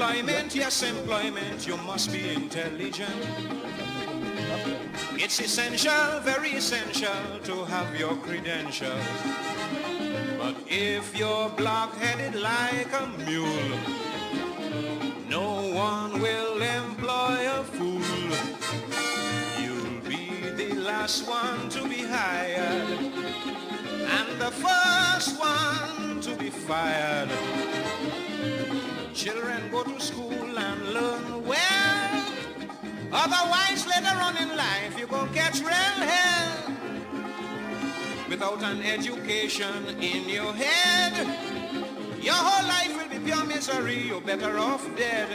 Employment, yes, employment, you must be intelligent. It's essential, very essential to have your credentials. But if you're block-headed like a mule, no one will employ a fool. You'll be the last one to be hired and the first one to be fired. Children go to school and learn well. Otherwise, later on in life, you're gonna catch real hell. Without an education in your head, your whole life will be pure misery. You're better off dead.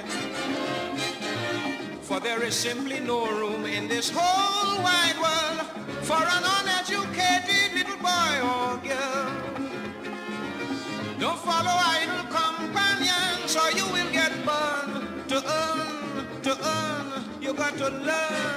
For there is simply no room in this whole wide world for an uneducated little boy or girl. Don't follow idle companions or you will get burned. To earn, you got to learn.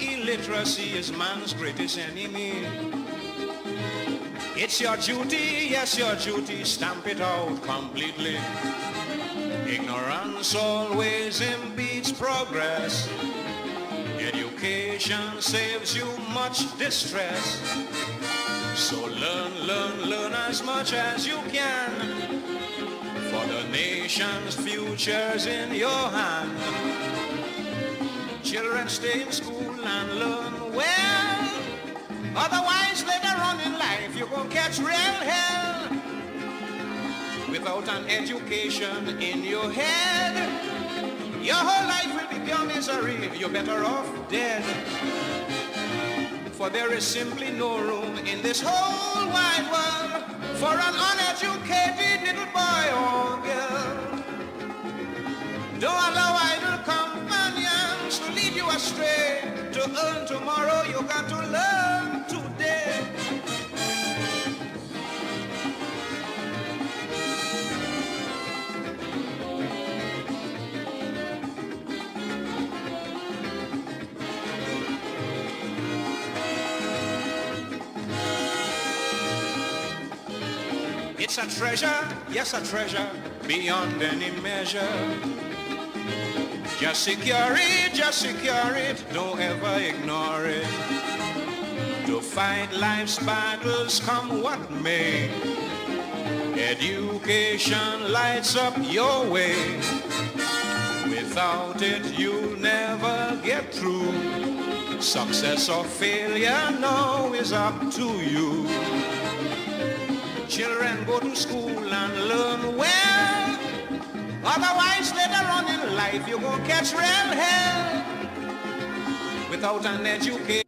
Illiteracy is man's greatest enemy. It's your duty, yes, your duty, stamp it out completely. Ignorance always impedes progress. Education saves you much distress. So learn as much as you can. For the nation's future's in your hand. Children stay in school and learn well. Otherwise, later on in life, you're gonna catch real hell. Without an education in your head, your whole life will be pure misery. You're better off dead. For there is simply no room in this whole wide world for an uneducated little boy or girl. Don't allow idle companions to lead you astray. To earn tomorrow, you got to learn today. It's a treasure, yes, a treasure beyond any measure. Just secure it, don't ever ignore it. To fight life's battles come what may. Education lights up your way. Without it, you'll never get through. Success or failure now is up to you. Children go to school and learn well. Otherwise, later on in life, you're gonna catch real hell. Without an education.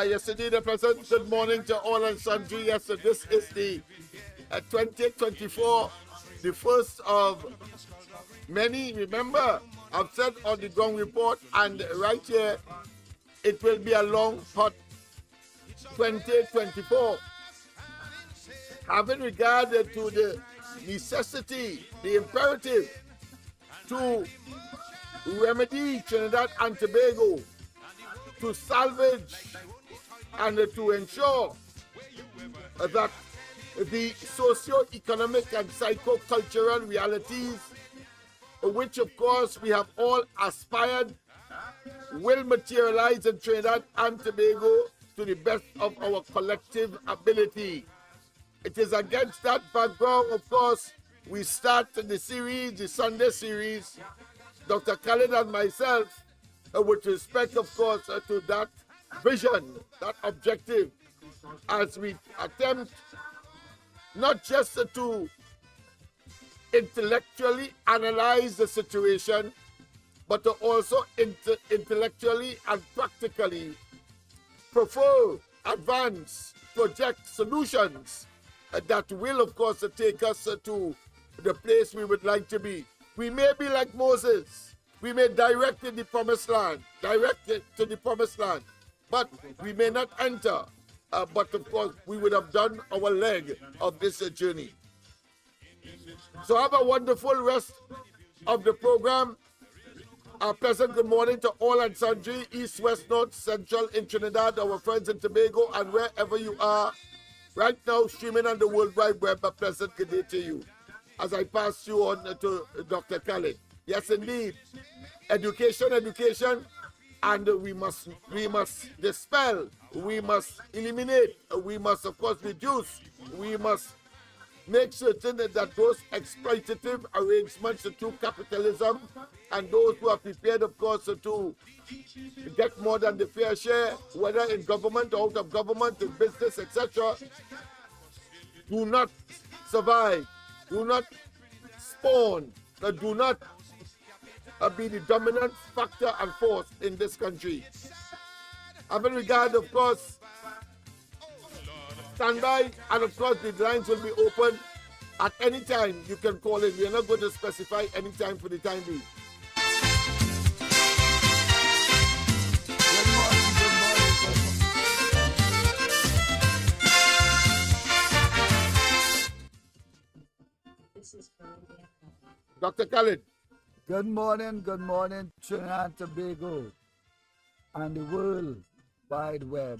Yes, indeed, a pleasant good morning to all and sundry. Yes, so this is the 2024, the first of many. Remember, I've said on the ground report and right here, it will be a long, hot 2024. Having regard to the necessity, the imperative to remedy Trinidad and Tobago, to salvage and to ensure that the socio-economic and psycho-cultural realities, which of course we have all aspired, will materialize in Trinidad and Tobago to the best of our collective ability. It is against that background, of course, we start the series, the Sunday series, Dr. Khalid and myself, with respect, of course, to that vision, that objective, as we attempt not just to intellectually analyze the situation, but to also intellectually and practically prefer, advance, project solutions that will, of course, take us to the place we would like to be. We may be like Moses. We may direct in the promised land, direct it to the promised land, but we may not enter. But of course, we would have done our leg of this journey. So have a wonderful rest of the program. A pleasant good morning to all and sundry, east, west, north, central in Trinidad, our friends in Tobago, and wherever you are right now, streaming on the World Wide Web. A pleasant good day to you. As I pass you on to Dr. Khalid. Yes, indeed. Education, and we must dispel, we must eliminate, we must, of course, reduce, we must make certain that those exploitative arrangements through capitalism and those who are prepared, of course, to get more than the fair share, whether in government or out of government, in business, etc., do not survive, do not spawn, do not be the dominant factor and force in this country. Having regard, of course, stand by, and of course the lines will be open at any time. You can call in. We are not going to specify any time for the time being. Dr. Khalid. Good morning, Trinidad and Tobago and the World Wide Web.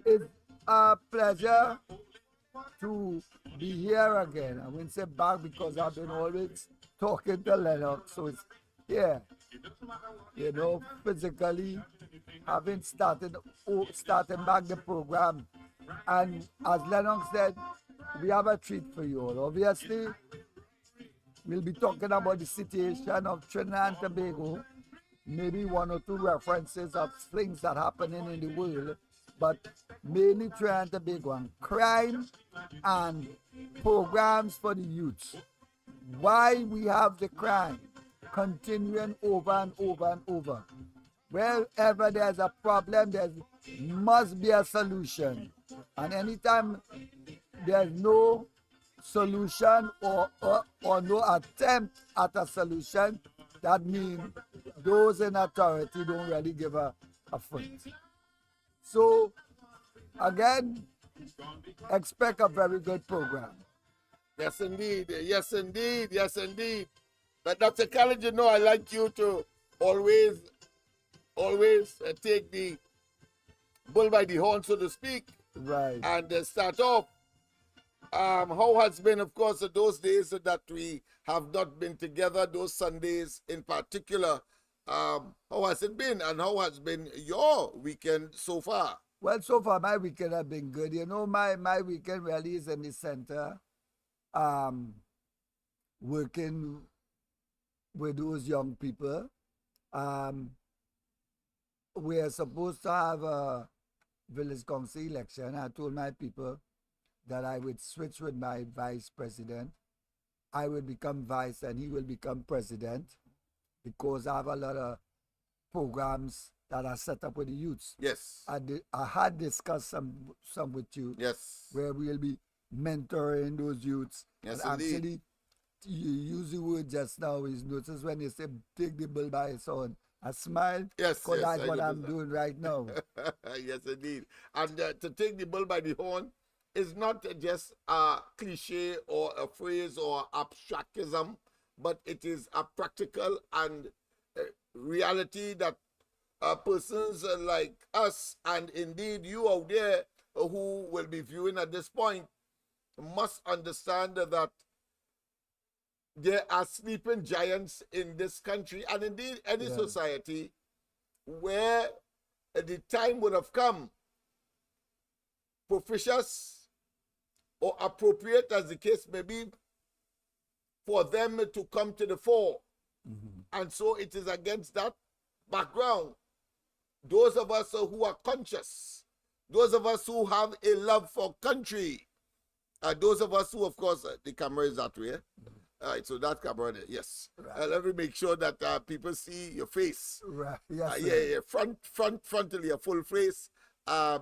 It's a pleasure to be here again. I wouldn't say back because I've been always talking to Lennox, so it's here. You know, physically, having starting back the program. And as Lennox said, we have a treat for you all. Obviously, we'll be talking about the situation of Trinidad and Tobago, maybe one or two references of things that are happening in the world, but mainly Trinidad and Tobago and crime and programs for the youth. Why we have the crime continuing over and over and over. Wherever there's a problem, there must be a solution. And anytime there's no solution or no attempt at a solution, that means those in authority don't really give a foot. So, again, expect a very good program. Yes, indeed. Yes, indeed. Yes, indeed. But Dr. Khalid, you know, I like you to always take the bull by the horn, so to speak. Right. And start off. How has been, of course, those days that we have not been together, those Sundays in particular, how has it been, and how has been your weekend so far? Well, so far my weekend has been good. You know, my weekend really is in the center, working with those young people. We are supposed to have a village council election. I told my people that I would switch with my vice president. I would become vice and he will become president, because I have a lot of programs that are set up with the youths. Yes. I had discussed some with you. Yes. Where we'll be mentoring those youths. Yes, and indeed. actually, you use the word just now is notice when you say take the bull by its horn. I smiled. Yes, because yes, that's what I'm doing right now. Yes, indeed. And to take the bull by the horn is not just a cliche or a phrase or abstractism, but it is a practical and reality that persons like us, and indeed you out there who will be viewing at this point, must understand that there are sleeping giants in this country and indeed any society where the time would have come, propitious or appropriate as the case may be, for them to come to the fore. Mm-hmm. And so it is against that background, those of us who are conscious, those of us who have a love for country, those of us who, of course, the camera is that way, All right, so that camera there, yes. Right. Let me make sure that people see your face. Right. Yes, Yeah, sir. yeah, frontally, a full face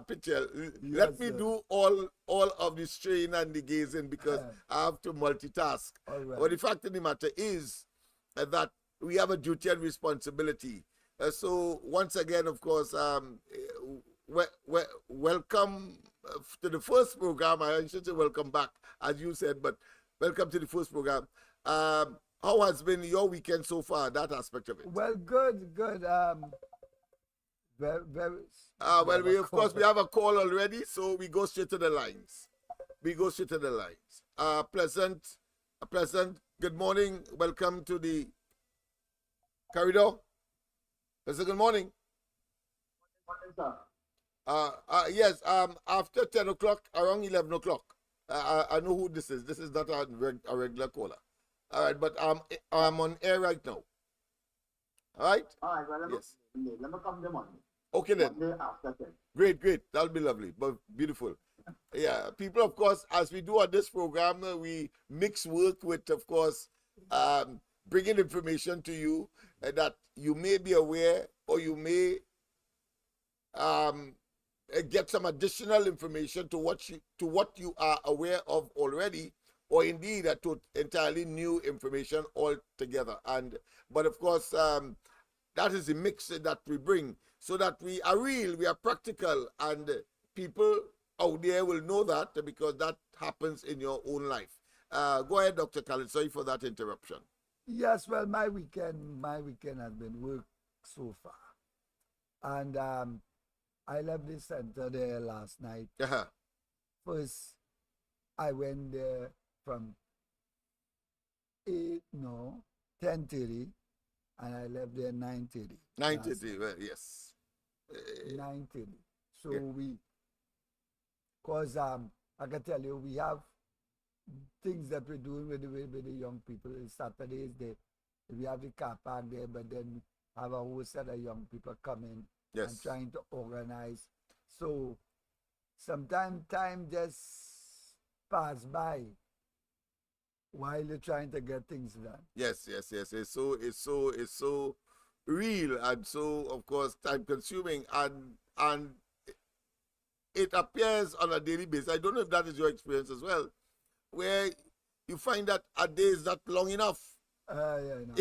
picture. Yes, Let me sir. do all of the strain and the gazing because I have to multitask. All right. But the fact of the matter is that we have a duty and responsibility. So once again, of course, welcome to the first program. I should say welcome back, as you said, but welcome to the first program. How has been your weekend so far, that aspect of it? Well, good. Very. Well, we of course we have a call already, so we go straight to the lines. Pleasant. Good morning. Welcome to the corridor. Pleasant. Good morning. Yes. After 10 o'clock, around 11 o'clock. I know who this is. This is not a regular caller. All right, but I'm on air right now. All right. All right, well, Yes. let me come the Monday. Okay then. Monday after 10. Great. That'll be lovely, but beautiful. Yeah, people, of course, as we do on this program, we mix work with, of course, bringing information to you that you may be aware or you may get some additional information to what you are aware of already, or indeed to entirely new information altogether. But of course, that is the mix that we bring, so that we are real, we are practical, and people out there will know that because that happens in your own life. Go ahead, Dr. Khalid. Sorry for that interruption. Yes, well, my weekend has been work so far, and I left the center there last night. Uh-huh. First, I went there from 10:30, and I left there 9:30. 9:30, well, yes. 9:30. So Yeah. cause I can tell you, we have things that we're doing with the young people. Saturdays, we have the car park there, but then have a whole set of young people coming and Yes. trying to organize. So sometimes time just pass by while you're trying to get things done. Yes. It's so real and so, of course, time consuming, and it appears on a daily basis. I don't know if that is your experience as well, where you find that a day is not long enough. Yeah, I know.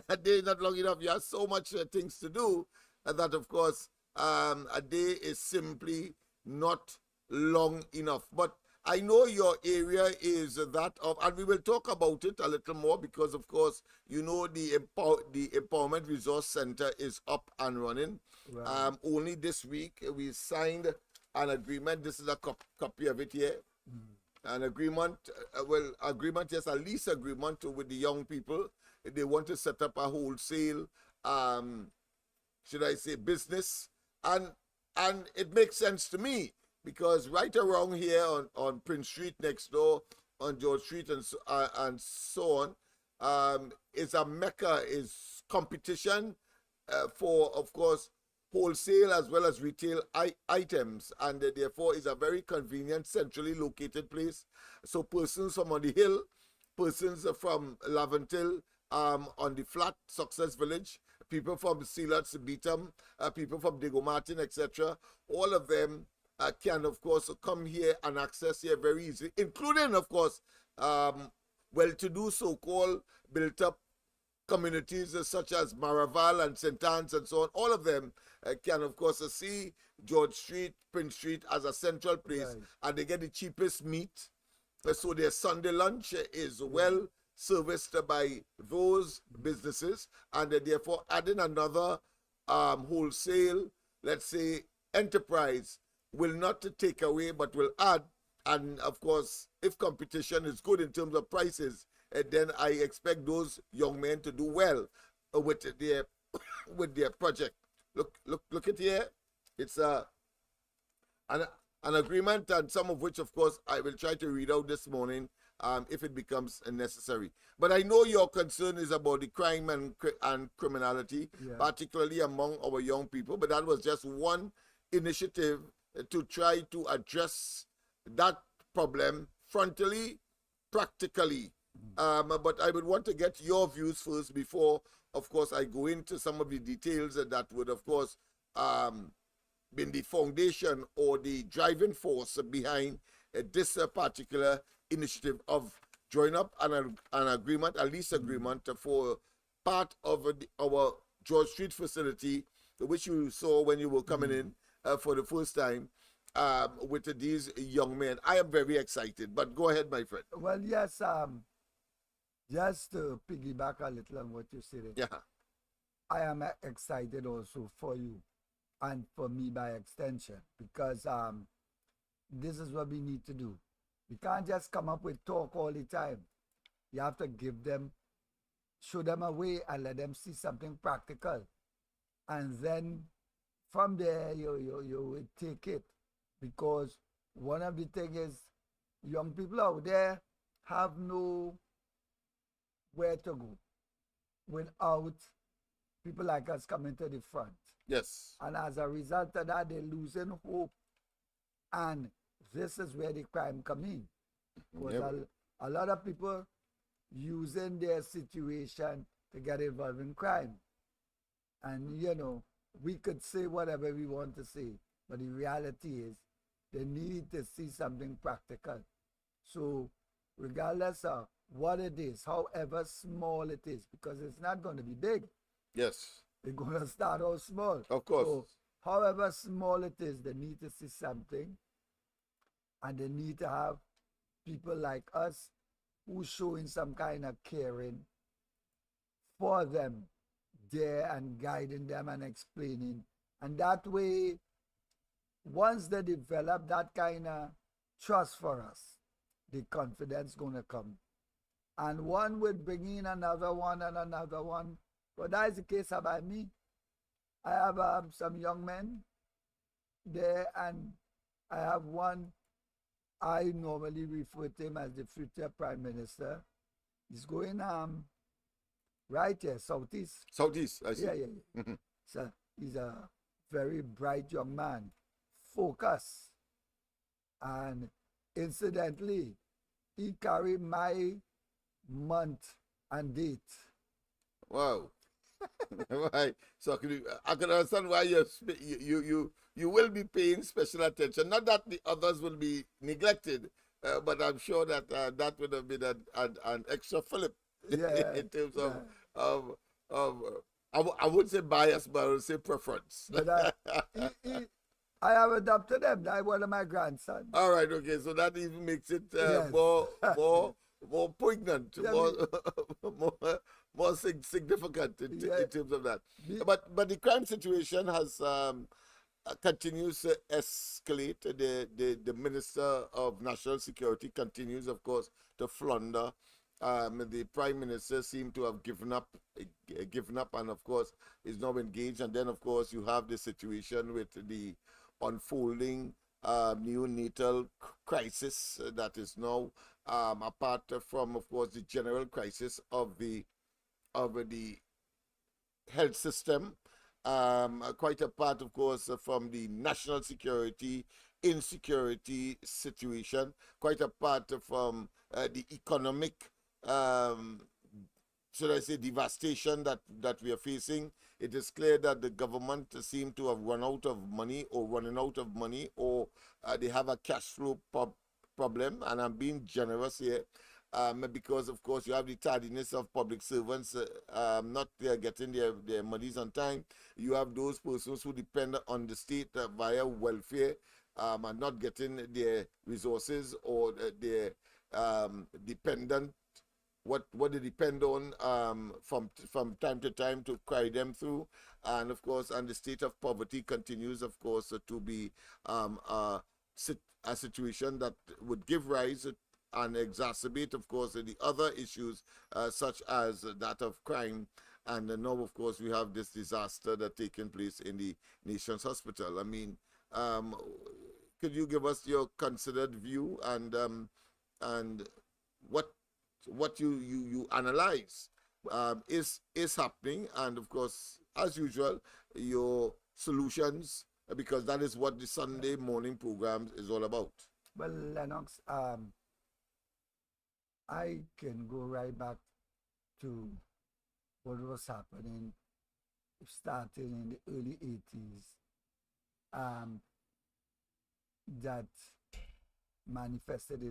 A day is not long enough. You have so much things to do that, of course, a day is simply not long enough. But I know your area is that of, and we will talk about it a little more because, of course, you know the Empowerment Resource Center is up and running. Right. Only this week we signed an agreement. This is a copy of it here. An agreement, yes, a lease agreement with the young people. They want to set up a wholesale, should I say, business, and it makes sense to me because right around here on Prince Street next door, on George Street and so on, is a mecca, is competition for, of course, wholesale as well as retail items, and therefore is a very convenient, centrally located place. So persons from on the hill, persons from Laventille, on the flat, Success Village, people from Sealots, Beetham, people from Diego Martin, etc., all of them can, of course, come here and access here very easily, including, of course, well-to-do so-called built-up communities such as Maraval and St. Anne's and so on. All of them can, of course, see George Street, Prince Street as a central place, Right. and they get the cheapest meat. So their Sunday lunch is well serviced by those businesses, and therefore adding another wholesale, let's say, enterprise will not take away but will add. And of course, if competition is good in terms of prices, then I expect those young men to do well with their project. Look at here. It's an agreement, and some of which, of course, I will try to read out this morning if it becomes necessary. But I know your concern is about the crime and criminality, Yeah. particularly among our young people. But that was just one initiative to try to address that problem frontally, practically, But I would want to get your views first before, of course, I go into some of the details that would, of course, been the foundation or the driving force behind this particular initiative of drawing up an agreement, a lease agreement for part of our George Street facility, which you saw when you were coming in for the first time with these young men. I am very excited, but go ahead, my friend. Well, yes, just to piggyback a little on what you said, Yeah. I am excited also for you and for me by extension, because this is what we need to do. We can't just come up with talk all the time. You have to give them, show them a way and let them see something practical. And then from there, you will take it. Because one of the things is, young people out there have no where to go without people like us coming to the front. Yes. And as a result of that, they're losing hope. And this is where the crime come in. Because a lot of people using their situation to get involved in crime. And, you know, we could say whatever we want to say, but the reality is they need to see something practical. So regardless of what it is, however small it is, because it's not going to be big. Yes. They're going to start out small. Of course. So however small it is, they need to see something. And they need to have people like us who showing some kind of caring for them there and guiding them and explaining. And that way, once they develop that kind of trust for us, the confidence gonna come. And one would bring in another one and another one. But that is the case about me. I have some young men there, and I have one, I normally refer to him as the future Prime Minister. He's going right here, Southeast. Southeast, I see. Yeah. So he's a very bright young man, focused. And incidentally, he carried my month and date. Wow. Right. So I can understand why you will be paying special attention. Not that the others will be neglected, but I'm sure that that would have been an extra fillip in terms of I would say bias, but I would say preference. But I have adopted him. That's one of my grandsons. All right. Okay. So that even makes it Yes. more poignant, more significant in terms of that. But the crime situation has continues to escalate. The Minister of National Security continues, of course, to flounder. The Prime Minister seemed to have given up, and of course is now engaged. And then, of course, you have the situation with the unfolding neonatal crisis that is now apart from, of course, the general crisis of the health system, quite apart, of course, from the national security, insecurity situation, quite apart from the economic, should I say, devastation that we are facing. It is clear that the government seem to have run out of money or running out of money, or they have a cash flow problem. And I'm being generous here. Because, of course, you have the tardiness of public servants not getting their monies on time. You have those persons who depend on the state via welfare and not getting their resources or their dependent, what they depend on from time to time to carry them through. And, of course, and the state of poverty continues, of course, to be a situation that would give rise and exacerbate, of course, the other issues such as that of crime. And now, of course, we have this disaster that's taking place in the nation's hospital. I mean, could you give us your considered view and what you analyze is happening, and of course, as usual, your solutions, because that is what the Sunday morning program is all about. Well, Lennox, I can go right back to what was happening starting in the early 80s, that manifested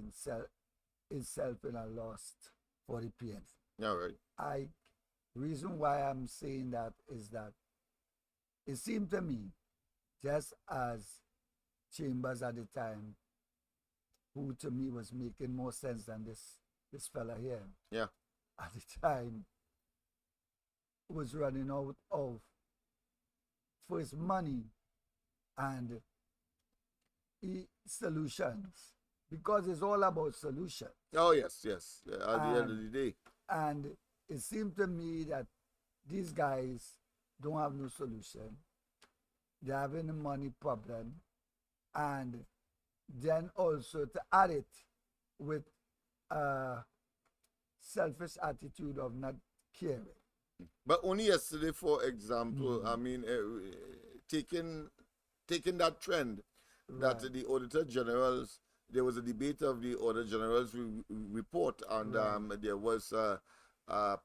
itself in a loss for the PNM. All right. I reason why I'm saying that is that it seemed to me, just as Chambers at the time, who to me was making more sense than this fella here, Yeah. at the time, was running out of first money and solutions, because it's all about solutions. Oh, yes, yes. At the end of the day. And it seemed to me that these guys don't have no solution. They're having a money problem. And then also to add it with a selfish attitude of not caring. But only yesterday, for example, I mean, taking that trend that Right. the Auditor General's, there was a debate of the Auditor General's report, and there was a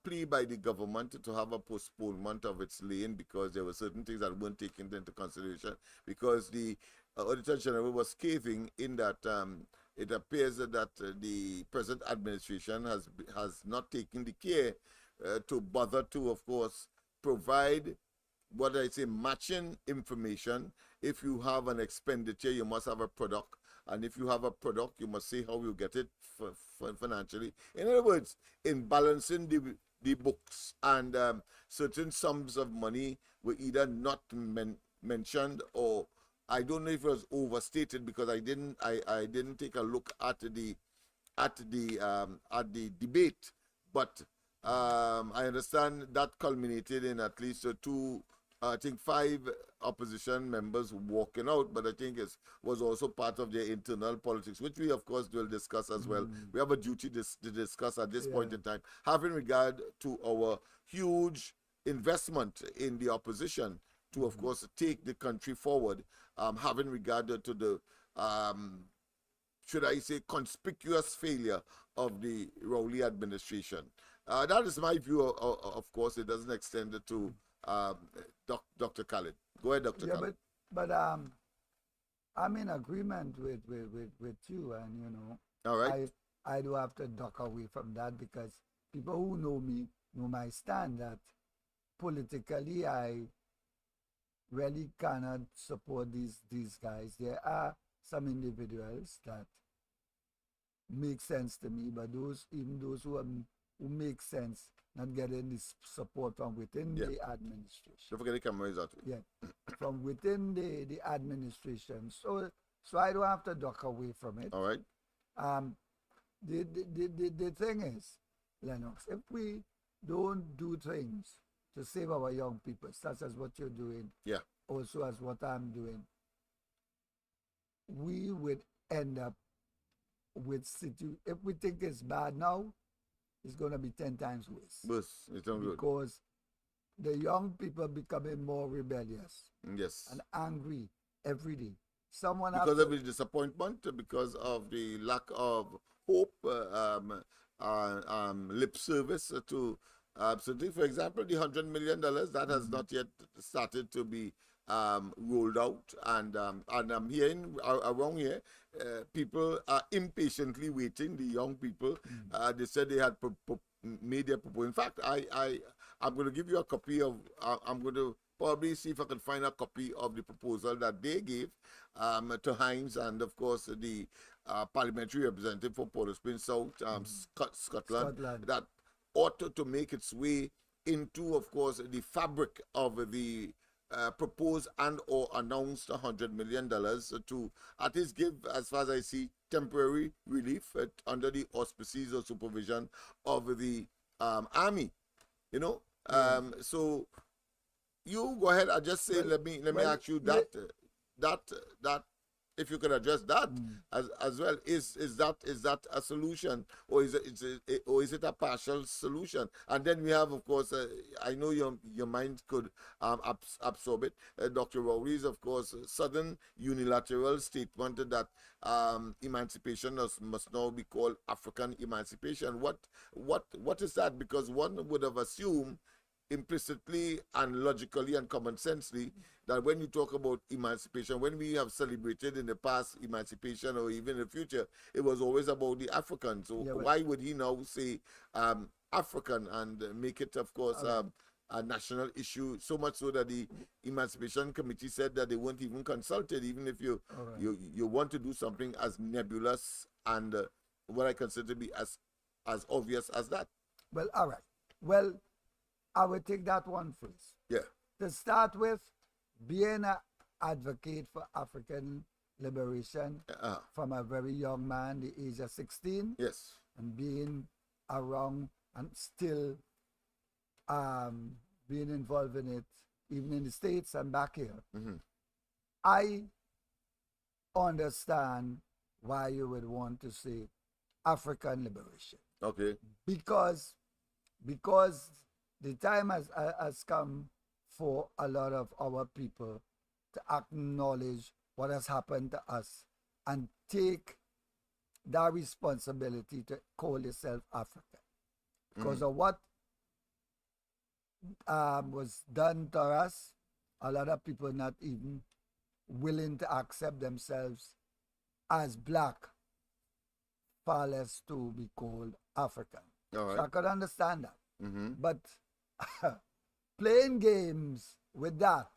plea by the government to have a postponement of its laying because there were certain things that weren't taken into consideration, because the Auditor General was scathing in that it appears that the present administration has not taken the care to bother to, of course, provide what I say, matching information. If you have an expenditure, you must have a product. And if you have a product, you must say how you get it financially. In other words, in balancing the books, and certain sums of money were either not mentioned, or I don't know if it was overstated, because I didn't take a look at the debate, but I understand that culminated in at least I think 5 opposition members walking out, but I think it was also part of their internal politics, which we of course will discuss as well. We have a duty to discuss at this point in time, having regard to our huge investment in the opposition to, of course, take the country forward, having regard to the should I say, conspicuous failure of the Rowley administration. That is my view. Of course, it doesn't extend to Dr. Khalid. Go ahead, Dr. Khalid. But I'm in agreement with you, and you know, all right. I do have to duck away from that, because people who know me know my stand that politically I really cannot support these guys. There are some individuals that make sense to me, but those who make sense not getting this support from within the administration. Don't forget the cameras out. Yeah, from within the administration. So I don't have to duck away from it. All right. The thing is, Lennox, if we don't do things to save our young people, such as what you're doing, also as what I'm doing, we would end up with if we think it's bad now, it's going to be 10 times worse. It's not good. Because the young people becoming more rebellious. Yes. And angry every day. Because of the disappointment, because of the lack of hope, lip service to something. For example, the $100 million that has not yet started to be rolled out, and I'm hearing around here, people are impatiently waiting. The young people, they said they had made their proposal. In fact, I'm going to give you a copy of. I'm going to probably see if I can find a copy of the proposal that they gave to Hines, and of course the parliamentary representative for Port au Prince South, Scotland, that ought to make its way into, of course, the fabric of the proposed and or announced $100 million to at least give, as far as I see, temporary relief under the auspices or supervision of the army. You know, so you go ahead. I just say, let me ask you that if you could address that as well. Is that a solution, or is it a partial solution? And then we have, of course, I know your mind could absorb it. Dr. Rowley's, of course, sudden unilateral statement that emancipation must now be called African emancipation. What is that? Because one would have assumed implicitly and logically and common sensely that when you talk about emancipation, when we have celebrated in the past emancipation or even in the future, it was always about the Africans. So why would he now say African and make it, of course, a national issue, so much so that the Emancipation Committee said that they weren't even consulted, even if you want to do something as nebulous and what I consider to be as obvious as that. Well, all right. Well, I will take that one first. Yeah. To start with, being an advocate for African liberation from a very young man, the age of 16, yes, and being around and still being involved in it, even in the States and back here, I understand why you would want to say African liberation. Okay. Because the time has come for a lot of our people to acknowledge what has happened to us and take that responsibility to call yourself African. Because of what was done to us, a lot of people not even willing to accept themselves as black, far less to be called African. All right. So I could understand that. But playing games with that,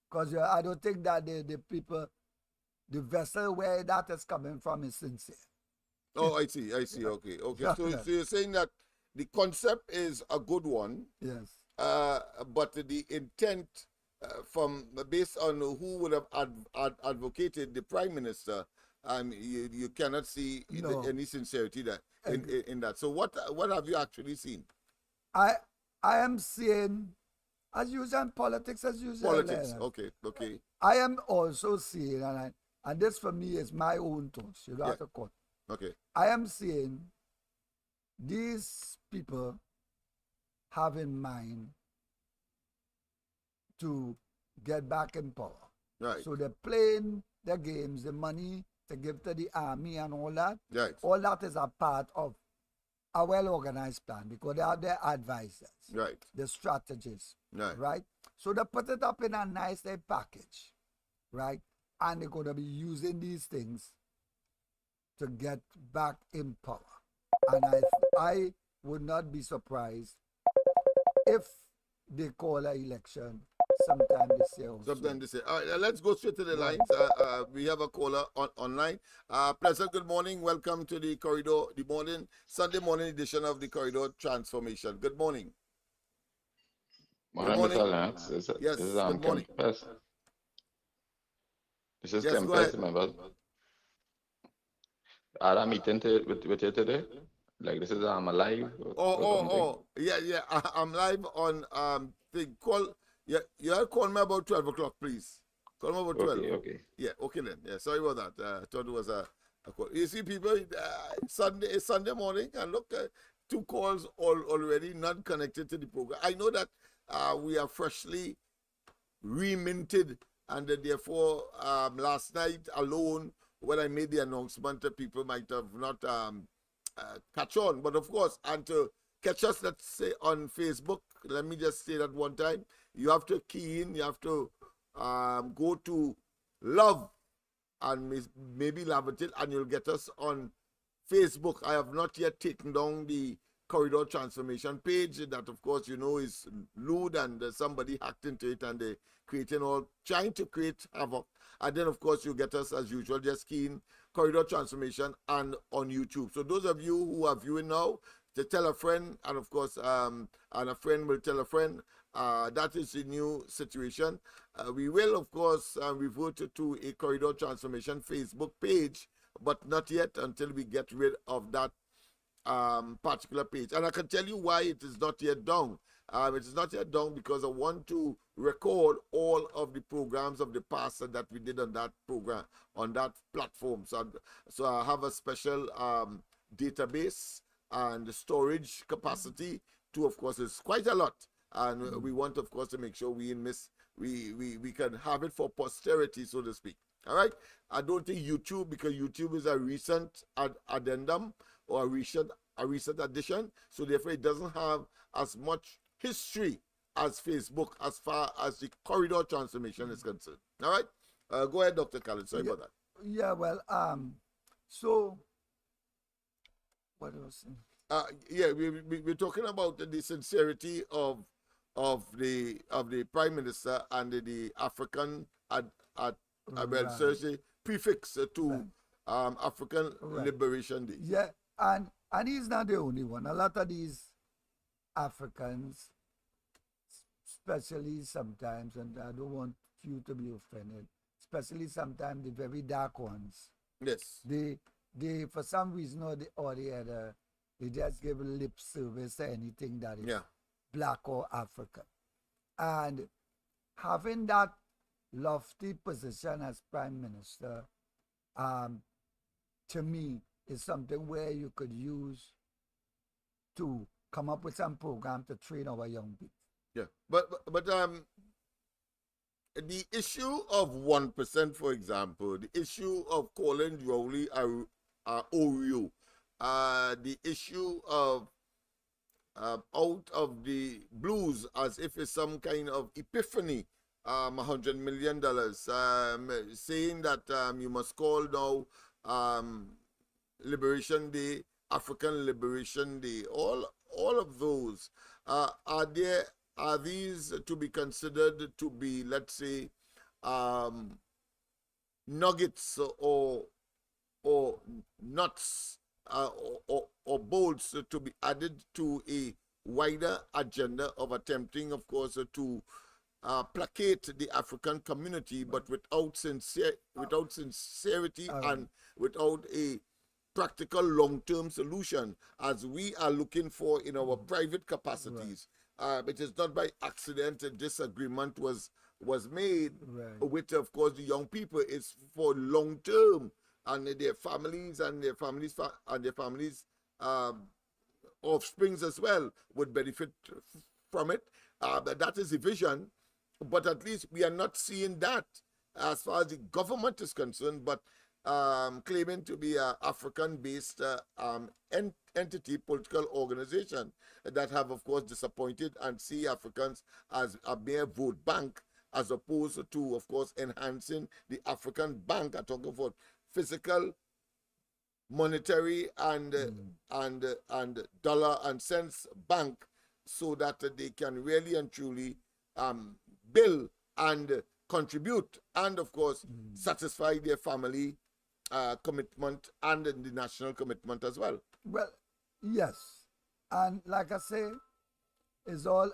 because I don't think that the people, the vessel where that is coming from is sincere. Oh, I see. Okay. So you're saying that the concept is a good one. Yes. But the intent from based on who would have advocated the prime minister, you cannot see any sincerity that in that. So what have you actually seen? I am seeing, as usual, politics as usual. Politics, okay. I am also seeing, and this for me is my own thoughts. You don't have to quote. Okay. I am seeing these people have in mind to get back in power. Right. So they're playing their games, the money to give to the army and all that. Right. All that is a part of a well-organized plan because they are their advisors. Right. The strategists. Right. Right. So they put it up in a nice package. Right. And they're going to be using these things to get back in power. And I would not be surprised if they call an election sometime this year. Sometime this year. All right, let's go straight to the lines. We have a caller online. Pleasant good morning. Welcome to the Corridor, the Sunday morning edition of the Corridor Transformation. Good morning. Morning, Mr. Lennox. Yes, this is good morning. Kempes. This is Yes, Kempes, remember? I had a meeting with you today. Like this is live. Yeah. I'm live on thing. You had called me about 12 o'clock, please. Call me about 12. Okay. Yeah, okay then. Yeah, sorry about that. I thought it was a call. You see, people, Sunday morning, and look, 2 calls already not connected to the program. I know that we are freshly reminted, and therefore, last night alone, when I made the announcement, people might have not catch on. But of course, and to catch us, let's say, on Facebook, let me just say that one time, you have to key in, you have to go to love and maybe love it, and you'll get us on Facebook. I have not yet taken down the Corridor Transformation page that, of course, you know, is lewd, and somebody hacked into it and they trying to create havoc. And then, of course, you get us as usual, just key in Corridor Transformation and on YouTube. So those of you who are viewing now, to tell a friend, and of course, and a friend will tell a friend. That is the new situation. We will, of course, revert to a Corridor Transformation Facebook page, but not yet until we get rid of that particular page. And I can tell you why it is not yet down. It is not yet done because I want to record all of the programs of the past that we did on that program, on that platform. So I have a special database and storage capacity to, of course, it's quite a lot. And we want, of course, to make sure we can have it for posterity, so to speak. All right. I don't think YouTube, because YouTube is a recent addendum or a recent addition, so therefore it doesn't have as much history as Facebook as far as the corridor transformation is concerned. All right. Go ahead, Dr. Khaled. Sorry about that. Yeah. Well. So. What was it? We're talking about the sincerity of the Prime Minister and the African Seriously prefix to African Liberation Day. Yeah, and he's not the only one. A lot of these Africans, especially sometimes, and I don't want you to be offended, especially sometimes the very dark ones. Yes. They for some reason or the other, they just give lip service to anything that is black or African. And having that lofty position as Prime Minister, to me, is something where you could use to come up with some program to train our young people. Yeah, but the issue of 1%, for example, the issue of calling Rowley Oreo, the issue of out of the blues as if it's some kind of epiphany, $100 million, saying that you must call now Liberation Day, African Liberation Day. All of those are these to be considered to be, let's say, nuggets or nuts or bolts to be added to a wider agenda of attempting, of course, to placate the African community, but without sincerity and without a practical long-term solution, as we are looking for in our private capacities. It is not by accident a disagreement was made with, of course, the young people. It's for long-term, and their families and their families offsprings as well would benefit from it. That is the vision. But at least we are not seeing that as far as the government is concerned, but claiming to be an African-based entity, political organization that have, of course, disappointed and see Africans as a mere vote bank, as opposed to, of course, enhancing the African bank. I'm talking about physical, monetary, and dollar and cents bank, so that they can really and truly build and contribute, and of course satisfy their family commitment and the national commitment as well. Well, yes, and like I say, it's all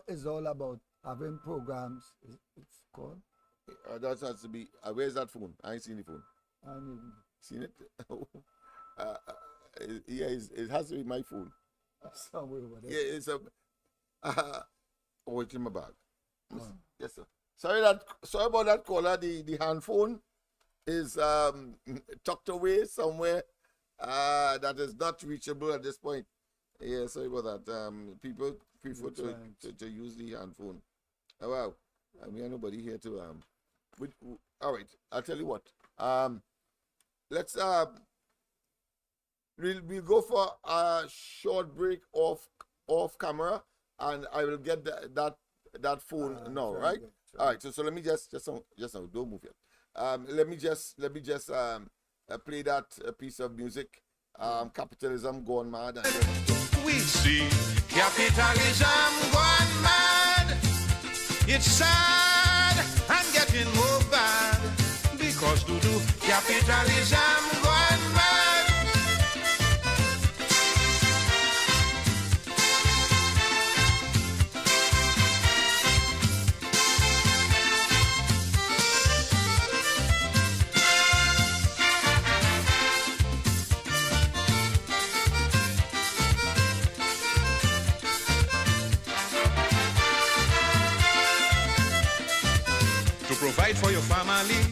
about having programs. It's called. That has to be. Where's that phone? I ain't seen the phone. I mean, Seen it? Yeah, it has to be my phone. somewhere over there. Yeah, it's a. Oh, it's in my bag. Oh. Yes, sir. Sorry about that caller. The hand phone is tucked away somewhere that is not reachable at this point. Yeah, sorry about that. People prefer to use the hand phone. Oh, wow. We have nobody here to all right, I'll tell you what. Let's we'll go for a short break off camera, and I will get that phone now, right? All right, so let me just now, don't move yet. Let me just play that piece of music. Capitalism gone mad. We see capitalism gone mad. It's sad and getting more bad, because due to capitalism gone mad. provide for your family.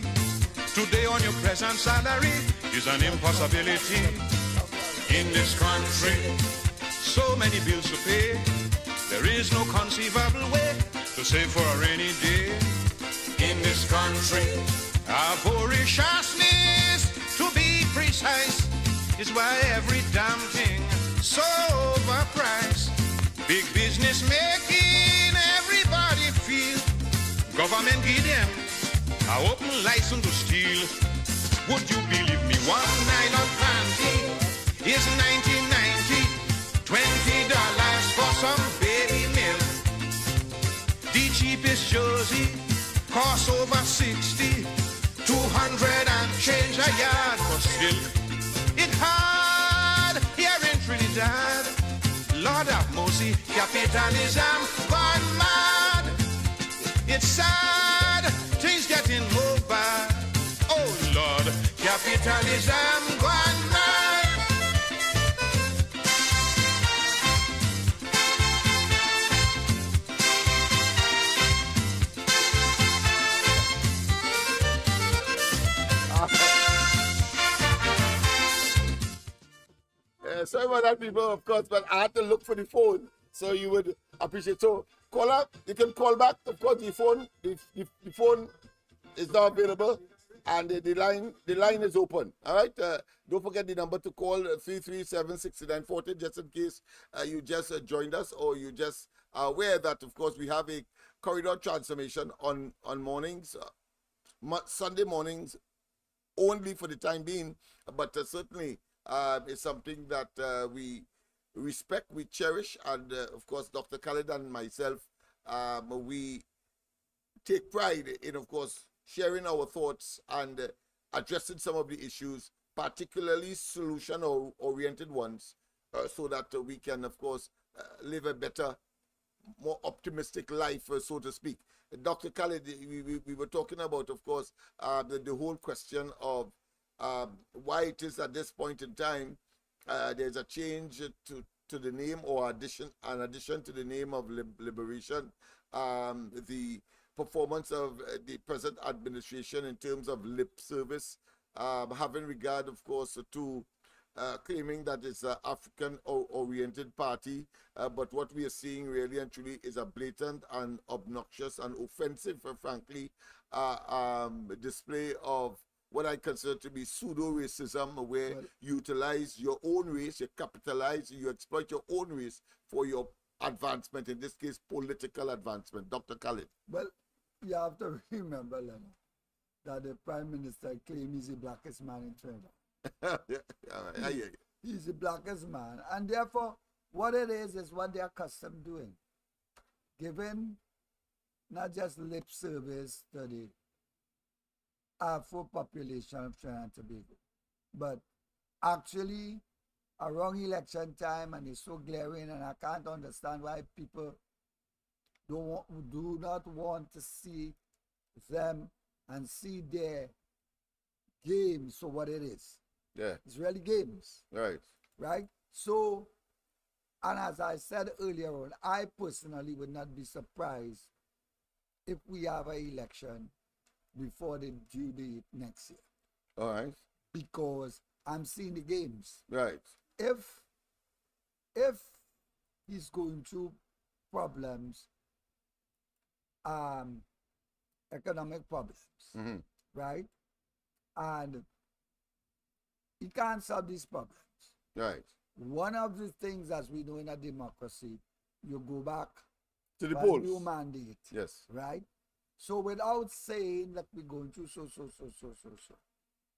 Today on your present salary is an impossibility. In this country, so many bills to pay. There is no conceivable way to save for a rainy day. In this country, avariciousness, to be precise, is why every damn thing so overpriced. Big business making everybody feel. Government give them an open license to steal. Would you believe me? One nylon panty is $19.90. $20 for some baby milk. The cheapest jersey costs over 60. 200 and change a yard for silk. It hard here in Trinidad. Lord have mercy, capitalism gone mad. It's sad, things getting more bad. Oh Lord, capitalism gone mad. Sorry about that, people, of course, but I had to look for the phone, so you would appreciate. So call up, you can call back. Of course, the phone is now available, and the line is open. All right. Don't forget the number to call 337-6940, just in case you just joined us or you just are aware that, of course, we have a corridor transformation on mornings, Sunday mornings only for the time being, but certainly. It's something that we respect, we cherish, and of course, Dr. Khalid and myself, we take pride in, of course, sharing our thoughts and addressing some of the issues, particularly solution-oriented ones, so that we can, of course, live a better, more optimistic life, so to speak. Dr. Khalid, we were talking about, of course, the whole question of why it is at this point in time there's a change to the name or an addition to the name of liberation. The performance of the present administration in terms of lip service, having regard, of course, to claiming that it's an African-oriented party, but what we are seeing really and truly is a blatant and obnoxious and offensive, frankly, display of what I consider to be pseudo-racism, where you utilize your own race, you capitalize, you exploit your own race for your advancement, in this case, political advancement. Dr. Khalid. Well, you have to remember, Lennox, that the Prime Minister claims he's the blackest man in Trinidad. I hear you. He's the blackest man, and therefore, what it is what they're accustomed doing. Giving not just lip service to the Afro population of Trinidad and Tobago, but actually around election time, and it's so glaring, and I can't understand why people do not want to see them and see their games for what it is. Yeah. It's really games. Right. Right? So, and as I said earlier on, I personally would not be surprised if we have an election before the due date next year. All right. Because I'm seeing the games. Right. If he's going through problems, economic problems, right? And he can't solve these problems. Right. One of the things, as we know in a democracy, you go back to the by polls. new mandate. Yes. Right? So without saying that we're going through so,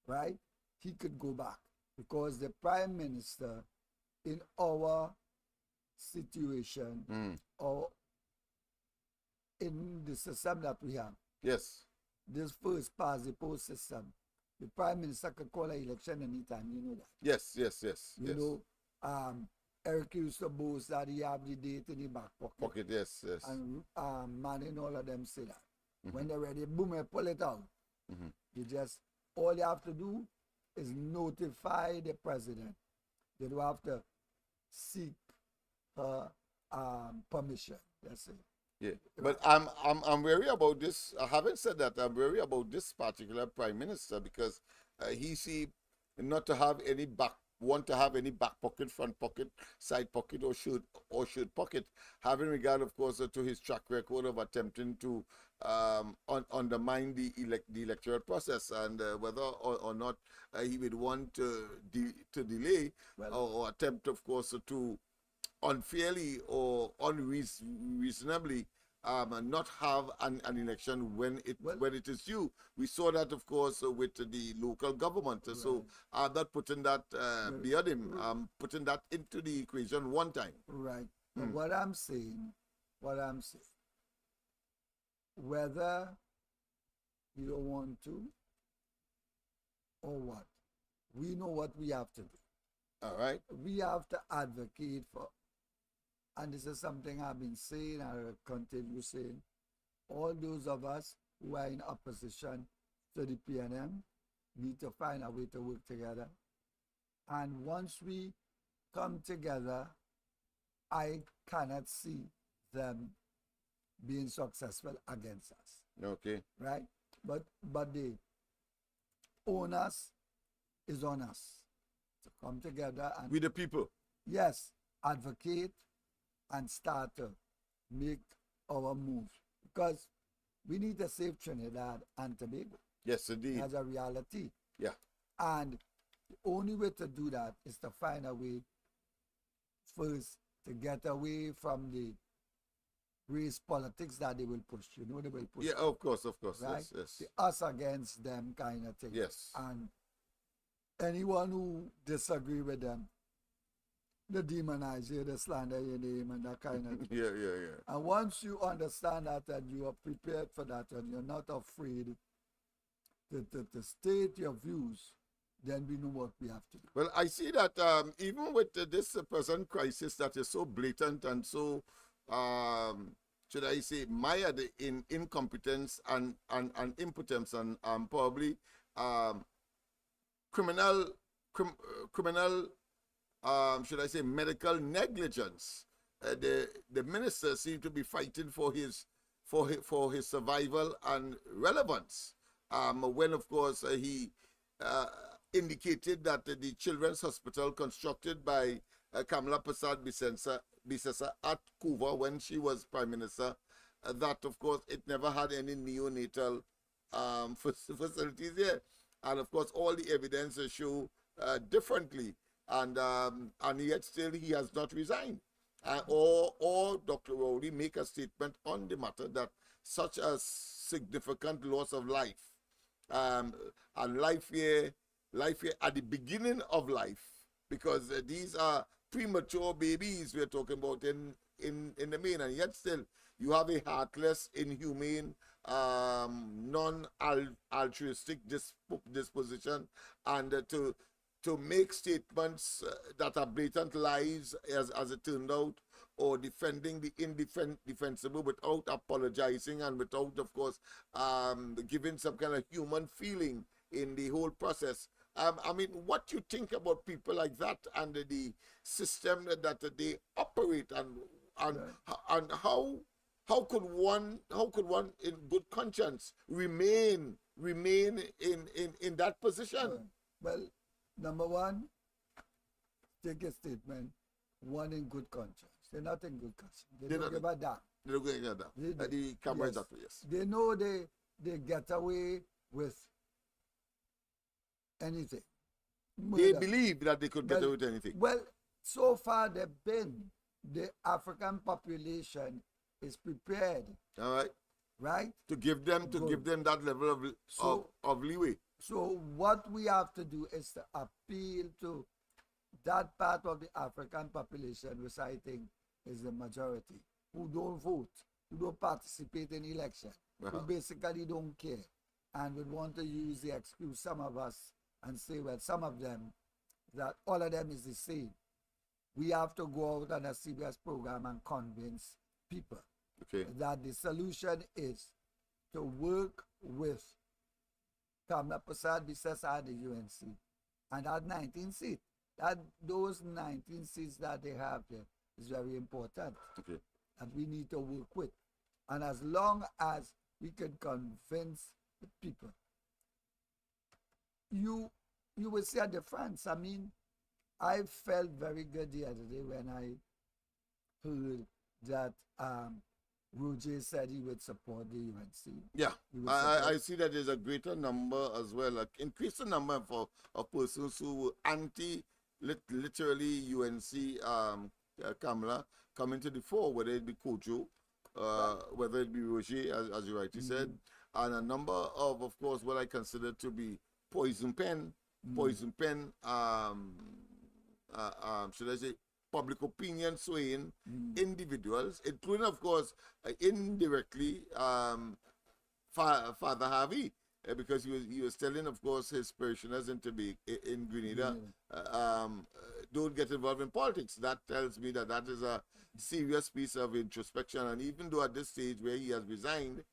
right? He could go back, because the Prime Minister in our situation or in the system that we have, yes, this first past the post system, the Prime Minister could call an election anytime, you know that. Yes. You know, Eric used to boast that he have the date in the back pocket. Yes. And man and all of them say that. When they're ready, boom, and pull it out. You just, all you have to do is notify the president. They don't have to seek her permission. That's it. Yeah, but I'm wary about this. Having said that, I'm wary about this particular prime minister because he see not to have any want to have any back pocket, front pocket, side pocket, or should pocket. Having regard, of course, to his track record of attempting to undermine the electoral process, and whether or not he would want to delay or attempt, of course, to unfairly or unreasonably not have an election when it is due. We saw that, of course, with the local government. So I'm not putting that beyond him. I'm putting that into the equation one time. Right. But what I'm saying, whether you don't want to or what, we know what we have to do. All right. We have to advocate for, and this is something I've been saying, I will continue saying, all those of us who are in opposition to the PNM need to find a way to work together. And once we come together, I cannot see them being successful against us. Okay. Right? But the onus is on us to come together and With the people. yes, advocate and start to make our moves, because we need to save Trinidad and Tobago. Yes, indeed. As a reality. Yeah. And the only way to do that is to find a way first to get away from the race politics that they will push. You know, they will push. Yeah, of course. Right? Yes. The us against them kind of thing. Yes. And anyone who disagree with them, they demonize you, they slander your name and that kind of thing. Yeah. And once you understand that and you are prepared for that and you're not afraid to state your views, then we know what we have to do. Well, I see that even with this present crisis that is so blatant and so, should I say, mired in incompetence and impotence and probably criminal, should I say, medical negligence. The minister seemed to be fighting for his survival and relevance. When, of course, he indicated that the children's hospital constructed by Kamala Prasad Bisesa at Cuba when she was prime minister, that, of course, it never had any neonatal facilities there. And, of course, all the evidence show differently. And yet still he has not resigned. Or Dr. Rowley make a statement on the matter that such a significant loss of life, and life here at the beginning of life, because these are premature babies we're talking about in the main, and yet still you have a heartless, inhumane, non-altruistic disposition, and to make statements that are blatant lies, as it turned out, or defending the indefensible without apologizing and without, of course, giving some kind of human feeling in the whole process. I mean, what do you think about people like that and the system that they operate, and how could one in good conscience remain in that position? Well, number one, take a statement, one in good conscience. They're not in good conscience. They don't give a damn. They don't give a damn. The camera is that way, yes. They know they get away with anything. Murder. They believe that they could get away with anything. Well, so far they've been. The African population is prepared. All right. Right? To give them that level of leeway. So what we have to do is to appeal to that part of the African population, which I think is the majority, who don't vote, who don't participate in election, who basically don't care, and would want to use the excuse, some of us, and say, well, some of them, that all of them is the same. We have to go out on a CBS program and convince people that the solution is to work with Kamala Prasad Bisesa, the UNC, and that 19 seats. Those 19 seats that they have there is very important. And we need to work with. And as long as we can convince the people, you will see a difference. I mean, I felt very good the other day when I heard that Roger said he would support the UNC. Yeah, He would I support- see that there's a greater number as well, like increasing number of persons who were literally UNC Kamala coming to the fore, whether it be Kojo, whether it be Roger, as you rightly said, and a number of course, what I consider to be poison pen, should I say, public opinion swaying individuals, including, of course, indirectly, Father Harvey, because he was telling, of course, his parishioners in Grenada, don't get involved in politics. That tells me that is a serious piece of introspection. And even though at this stage where he has resigned,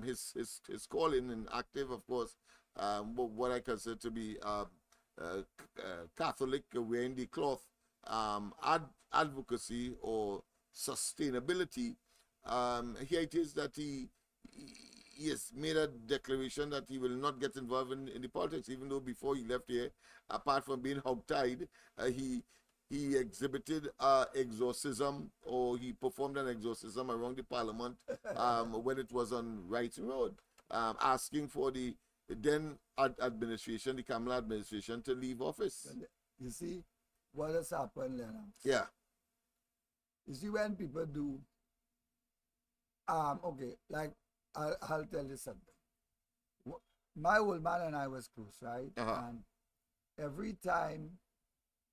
his calling and active, of course, what I consider to be Catholic wearing the cloth, advocacy or sustainability. Here it is that he has made a declaration that he will not get involved in the politics, even though before he left here, apart from being hogtied, he exhibited exorcism, or he performed an exorcism around the parliament when it was on Wright Road, asking for the then administration, the Kamala administration, to leave office. You see what has happened, Lennox? Yeah. You see, when people do, okay, like I'll tell you something. My old man and I was close, right? And every time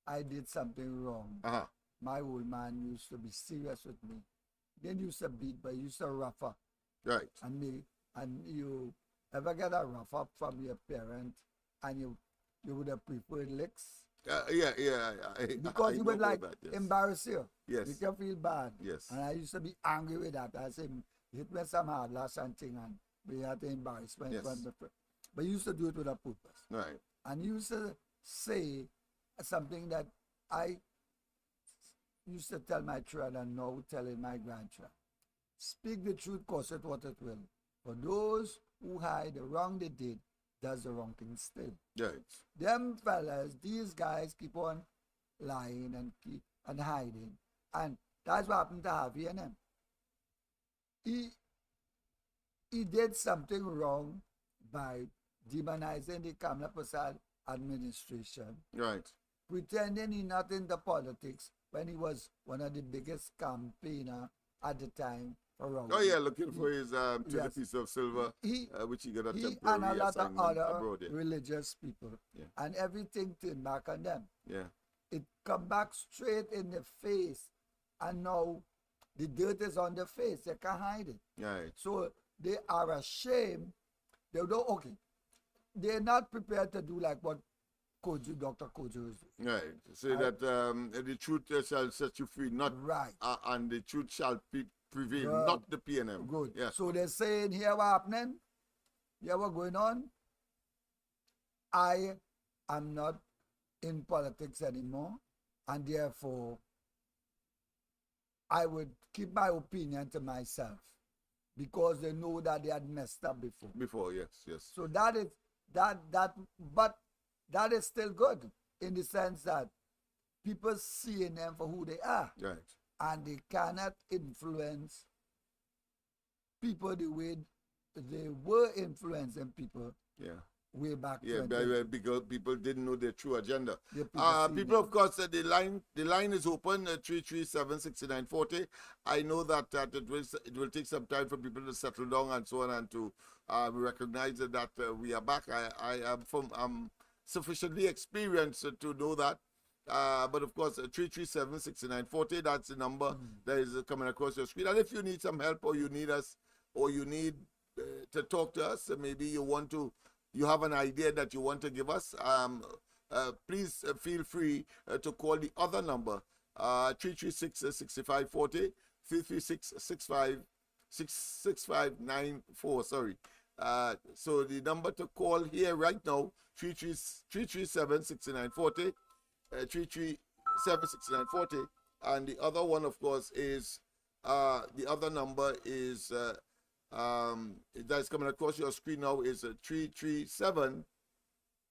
I did something wrong, my old man used to be serious with me. Then used to beat, but used to rough up. Right. And you ever get a rough up from your parent, and you would have preferred licks? Yeah. Because he would like that, yes. embarrass you. Yes. You can feel bad. Yes. And I used to be angry with that. I said, hit me some hard last and thing, and we had the embarrassment. Yes. But he used to do it with a purpose. Right. And he used to say something that I used to tell my children and now telling my grandchildren. Speak the truth, cost it what it will. For those who hide the wrong they did, does the wrong thing still. Right. Them fellas, these guys keep on lying and hiding. And that's what happened to Harvey and him. He did something wrong by demonizing the Kamala Prasad administration. Right. Pretending he's not in the politics when he was one of the biggest campaigner at the time for Rowley. Oh yeah, looking for his Yes. piece of silver, which he got a He temporary and a lot of assignment other abroad. Yeah. religious people. Yeah. And everything turned back on them. Yeah. It come back straight in the face. And now the dirt is on the face. They can't hide it. Right. So they are ashamed. They don't, okay. They're not prepared to do like what Dr. Kojo is doing. Right. Say that the truth shall set you free, not Right. and the truth shall prevail, Good. not the PNM. Good. Yes. So they're saying, here what happening? Here what going on? I am not in politics anymore, and therefore I would keep my opinion to myself, because they know that they had messed up before. Before, yes. So that is but that is still good in the sense that people seeing them for who they are. Right. And they cannot influence people the way they were influencing people Yeah. way back. Yeah, 20. because people didn't know their true agenda. Yeah, people see People, of course, the line is open, 337-6940. I know that it will take some time for people to settle down and so on, and to recognize that we are back. I'm sufficiently experienced to know that. But of course, 337-6940, that's the number that is coming across your screen. And if you need some help, or you need us, or you need to talk to us, maybe you have an idea that you want to give us, please feel free to call the other number, 336-6540, 336-6594, sorry. So the number to call here right now, 337-6940, 337-6940, and the other one, of course, is number is that's coming across your screen now is 337.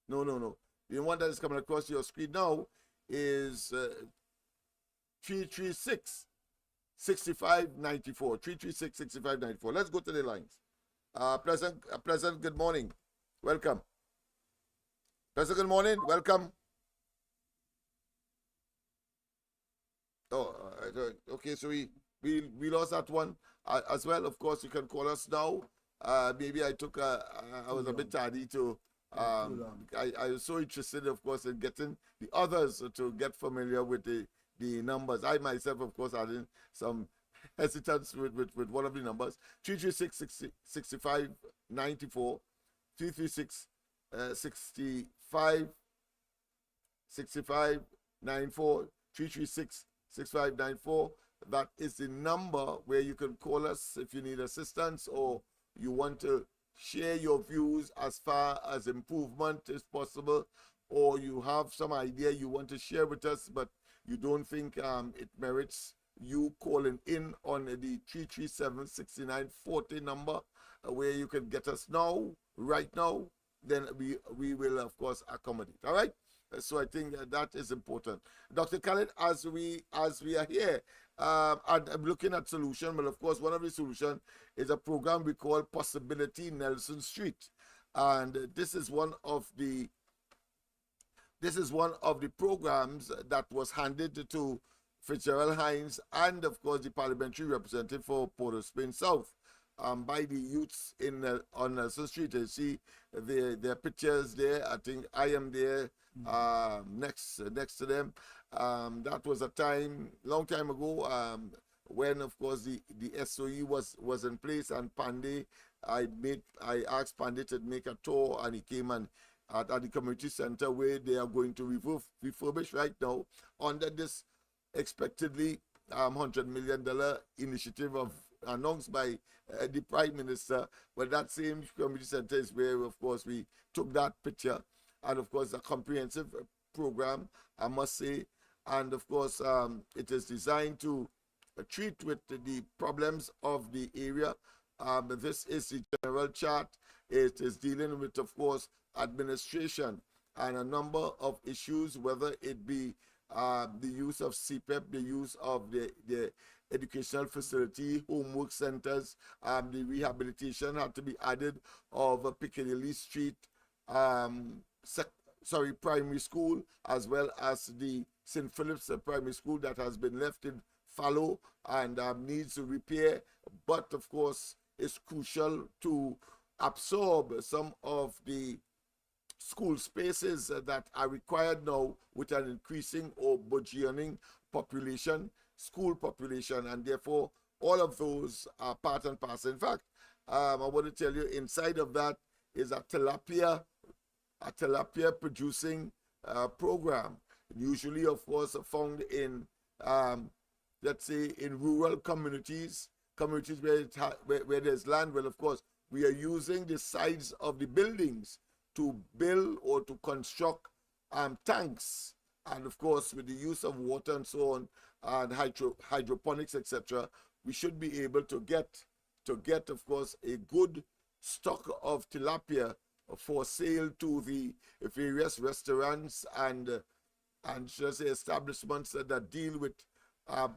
No. The one that is coming across your screen now is 336 6594. 336 6594. Let's go to the lines. President, good morning. Welcome. President, good morning. Welcome. Oh, okay. So we lost that one as well. Of course, you can call us now. Maybe I was a bit tardy to. I was so interested, of course, in getting the others to get familiar with the numbers. I myself, of course, had some hesitance with one of the numbers. 336 6594, 336 65 94, 336 6594. That is the number where you can call us if you need assistance or you want to share your views as far as improvement is possible, or you have some idea you want to share with us, but you don't think it merits you calling in on the 337-6940 number, where you can get us right now, then we will, of course, accommodate. All right? So I think that is important. Dr. Khaled, as we are here, and I'm looking at solution, but of course, one of the solutions is a program we call Possibility Nelson Street. And this is one of the programs that was handed to Fitzgerald Hines and, of course, the parliamentary representative for Port of Spain South by the youths on Nelson Street. You see their pictures there. I think I am there next to them. That was a long time ago, when, of course, the SOE was in place, and Pandey, I asked Pandey to make a tour, and he came and at the community center where they are going to refurbish right now under this expectedly $100 million initiative announced by the Prime Minister. But that same community center is where, of course, we took that picture, and of course, a comprehensive program, I must say. And of course, it is designed to treat with the problems of the area. This is the general chart. It is dealing with, of course, administration and a number of issues, whether it be the use of CPEP, the use of the educational facility, homework centers, the rehabilitation had to be added of Piccadilly Street, primary school, as well as the St. Philip's primary school that has been left in fallow and needs repair, but of course it's crucial to absorb some of the school spaces that are required now with an increasing or burgeoning school population, and therefore all of those are part and parcel. In fact, I want to tell you, inside of that is a tilapia producing program, usually, of course, found in let's say in rural communities where there's land. Well, of course, we are using the sides of the buildings to build or to construct tanks, and of course, with the use of water and so on, and hydroponics, etc., we should be able to get, of course, a good stock of tilapia for sale to the various restaurants and should I say establishments that deal with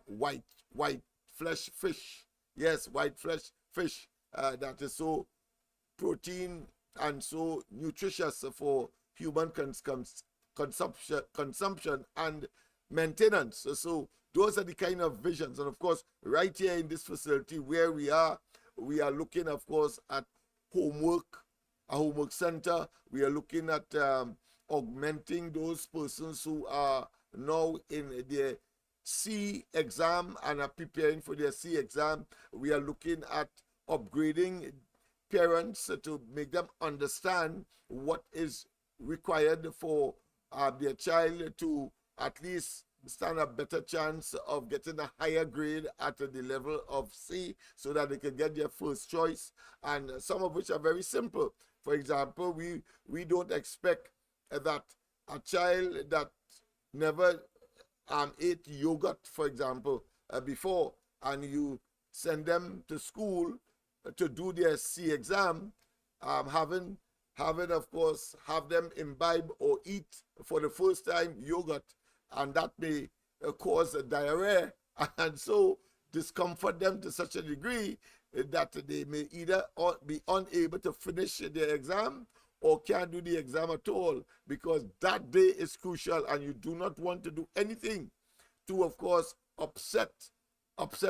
white flesh fish. Yes, white flesh fish that is so protein and so nutritious for human consumption and maintenance. So those are the kind of visions. And of course, right here in this facility where we are looking, of course, at a homework center. We are looking at augmenting those persons who are now in their C exam and are preparing for their C exam. We are looking at upgrading parents to make them understand what is required for their child to at least stand a better chance of getting a higher grade at the level of C, so that they can get their first choice, and some of which are very simple. For example, we don't expect that a child that never ate yogurt, for example, before, and you send them to school to do their C exam, having of course have them imbibe or eat for the first time yogurt, and that may cause a diarrhea, and so discomfort them to such a degree that they may either be unable to finish their exam or can't do the exam at all, because that day is crucial and you do not want to do anything to, of course, upset,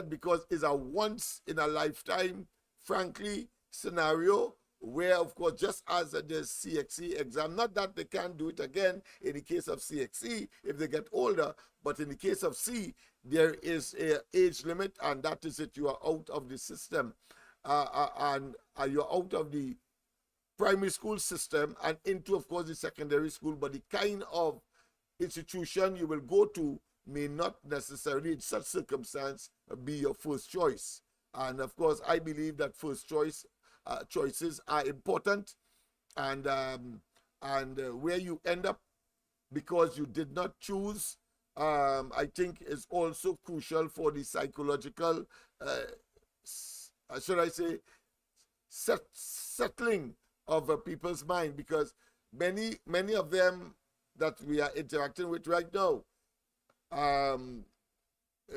because it's a once in a lifetime, frankly, scenario where, of course, just as the CXC exam, not that they can't do it again in the case of CXC if they get older, but in the case of C, there is an age limit, and that is it. You are out of the system, and you're out of the primary school system and into, of course, the secondary school, but the kind of institution you will go to may not necessarily, in such circumstance, be your first choice. And of course, I believe that first choices are important, and where you end up because you did not choose, I think is also crucial for the psychological, should I say, settling of people's mind, because many of them that we are interacting with right now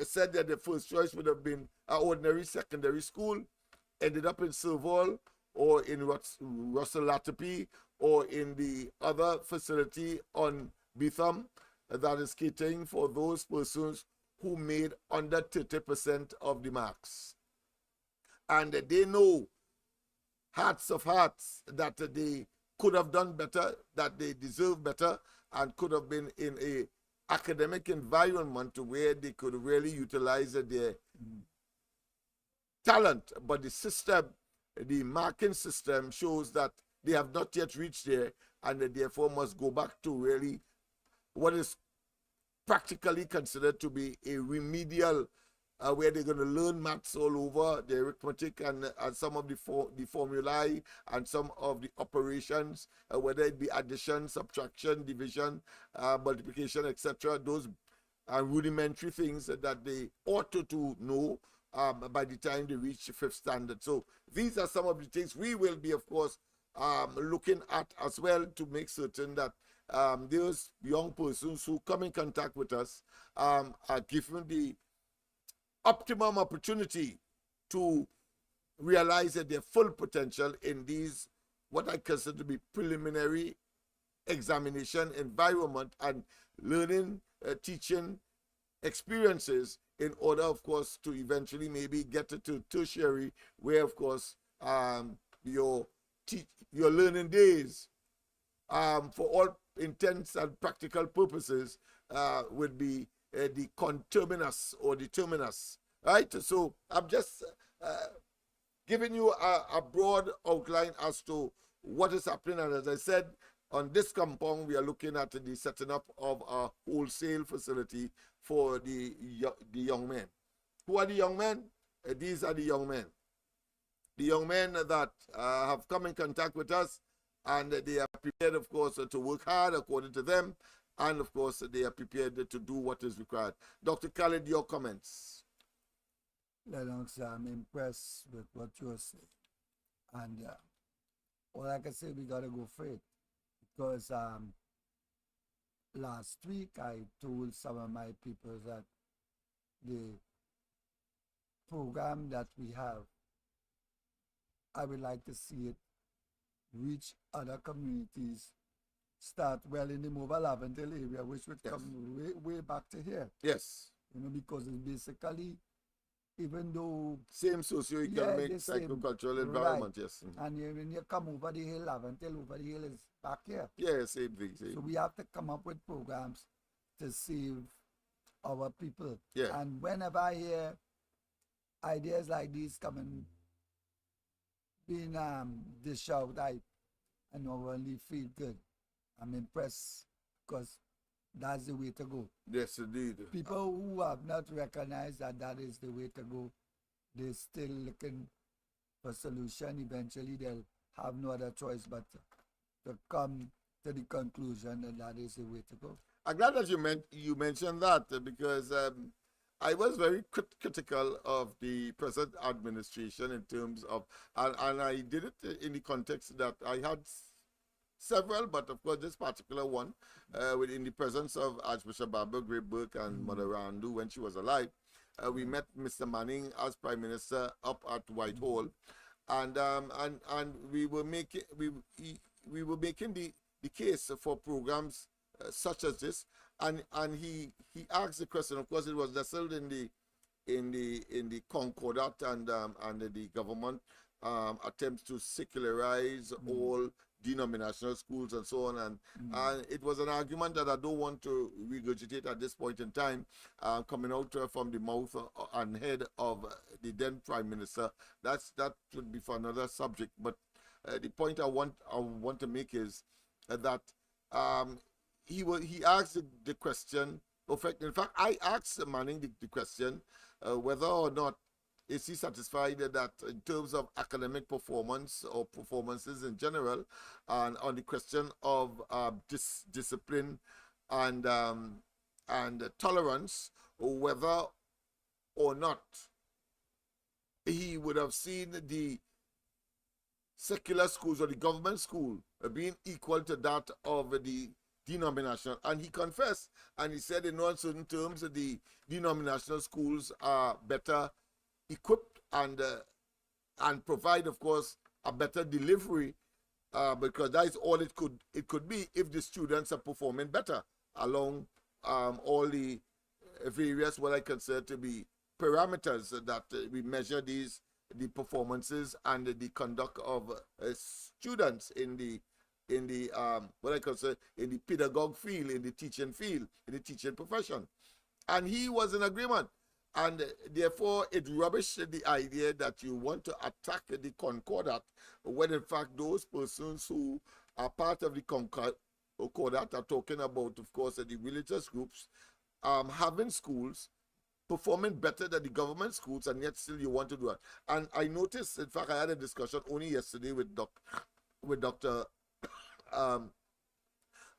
said that the first choice would have been an ordinary secondary school, ended up in Serval or in Russell Latapy or in the other facility on Betham that is catering for those persons who made under 30% of the marks. And they know, hearts of hearts, that they could have done better, that they deserve better, and could have been in a academic environment where they could really utilize their talent. But the system, the marking system, shows that they have not yet reached there, and they therefore must go back to really what is practically considered to be a remedial, where they're going to learn maths all over, the arithmetic and some of the formulae and some of the operations, whether it be addition, subtraction, division, multiplication, etc. Those are rudimentary things that they ought to know by the time they reach fifth standard. So these are some of the things we will be, of course, looking at as well, to make certain that those young persons who come in contact with us are given the optimum opportunity to realize that their full potential in these, what I consider to be preliminary examination environment and learning, teaching experiences, in order, of course, to eventually maybe get to tertiary, where, of course, your learning days, for all intents and practical purposes, would be the conterminus or the terminus, right? So I'm just giving you a broad outline as to what is happening. And as I said, on this compound, we are looking at the setting up of a wholesale facility for the young men. Who are the young men? These are the young men. The young men that have come in contact with us, and they are prepared, of course, to work hard according to them. And, of course, they are prepared to do what is required. Dr. Khalid, your comments. Lennox, I'm impressed with what you're saying. And all I can say, we got to go for it. Because last week, I told some of my people that the program that we have, I would like to see it reach other communities, start well in the mobile Laventille area, which would come way back to here. Yes. You know, because it's basically, even though same socio-economic, psychocultural environment, right. Yes. And when you come over the hill, Laventille over the hill is back here. Yeah, same thing. So we have to come up with programs to save our people. Yeah. And whenever I hear ideas like these coming, being dished out, I only feel good. I'm impressed, because that's the way to go. Yes, indeed. People who have not recognized that that is the way to go, they're still looking for solution. Eventually, they'll have no other choice but to come to the conclusion that that is the way to go. I'm glad that you mentioned that, because I was very critical of the present administration in terms of, and I did it in the context that I had several, but of course this particular one, within the presence of Archbishop Barbara Gray Burke and Mother Randu when she was alive. We met Mr. Manning as Prime Minister up at Whitehall, and we were making the case for programs such as this, and he asked the question. Of course, it was nestled in the Concordat and the government attempts to secularize all denominational schools and so on, and it was an argument that I don't want to regurgitate at this point in time, coming out from the mouth and head of the then Prime Minister. That would be for another subject. But the point I want to make is that he asked the question. In fact, I asked Manning the question whether or not is he satisfied that in terms of academic performance or performances in general, and on the question of discipline and tolerance, whether or not he would have seen the secular schools or the government school being equal to that of the denominational. And he confessed, and he said in no certain terms that the denominational schools are better equipped and provide, of course, a better delivery, because that is all it could be if the students are performing better along all the various what I consider to be parameters that we measure the performances and the conduct of students in the what I consider in the pedagogue field, in the teaching field, in the teaching profession. And he was in agreement. And therefore, it rubbished the idea that you want to attack the Concordat, when in fact those persons who are part of the Concordat are talking about, of course, the religious groups having schools performing better than the government schools, and yet still you want to do it. And I noticed, in fact, I had a discussion only yesterday with Dr.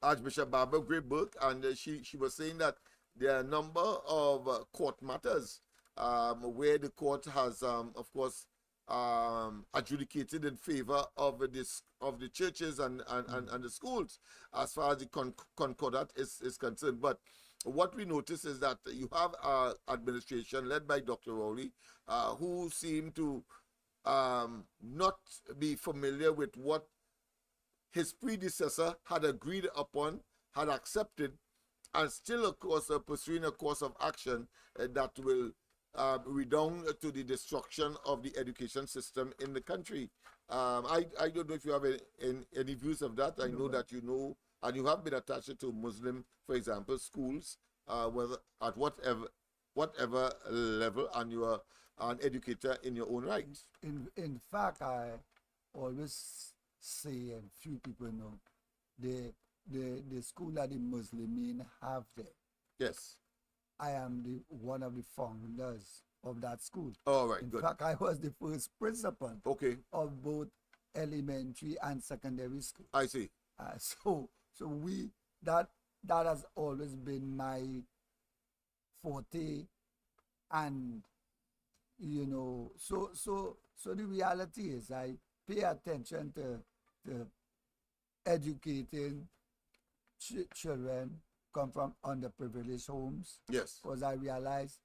Archbishop Barbara Gray Burke, and she was saying that there are a number of court matters where the court has, of course, adjudicated in favor of the churches and the schools as far as the Concordat is concerned. But what we notice is that you have an administration led by Dr. Rowley, who seem to not be familiar with what his predecessor had agreed upon, had accepted, and still, of course, pursuing a course of action that will redound to the destruction of the education system in the country. I don't know if you have any views of that. I know that you know, and you have been attached to Muslim, for example, schools, whether at whatever level, and you are an educator in your own right. In fact, I always say, and few people know, the school that the Muslimin have there. Yes. I am one of the founders of that school. All right, In good. fact, I was the first principal of both elementary and secondary school. I see. So we that has always been my forte, and you know, so the reality is I pay attention to educating children come from underprivileged homes. Yes. Because I realize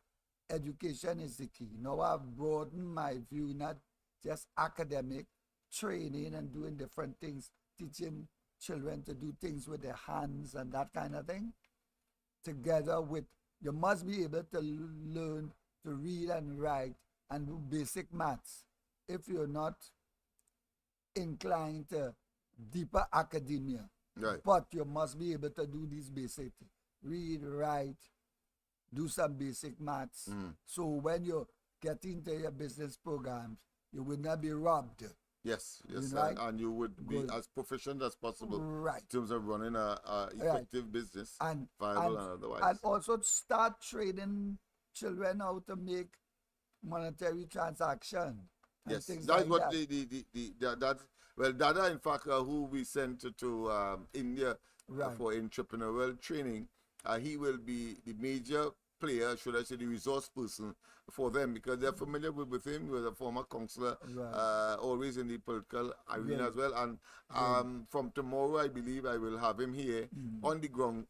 education is the key. Now I've broadened my view, not just academic, training and doing different things, teaching children to do things with their hands and that kind of thing. Together with, you must be able to learn to read and write and do basic maths. If you're not inclined to deeper academia, right, but you must be able to do these basic things. Read, write, do some basic maths. So when you get into your business programs, you will not be robbed. Yes, Right? and you would be as proficient as possible, right, in terms of running a effective business, and viable and otherwise. And also start training children how to make monetary transaction. Yes, that's like what that. Well, Dada, in fact, who we sent to India Right. for entrepreneurial training, he will be the major player, should I say, the resource person for them, because they're familiar with him. He was a former councillor, Right. always in the political arena Yeah. as well. And from tomorrow, I believe I will have him here on the ground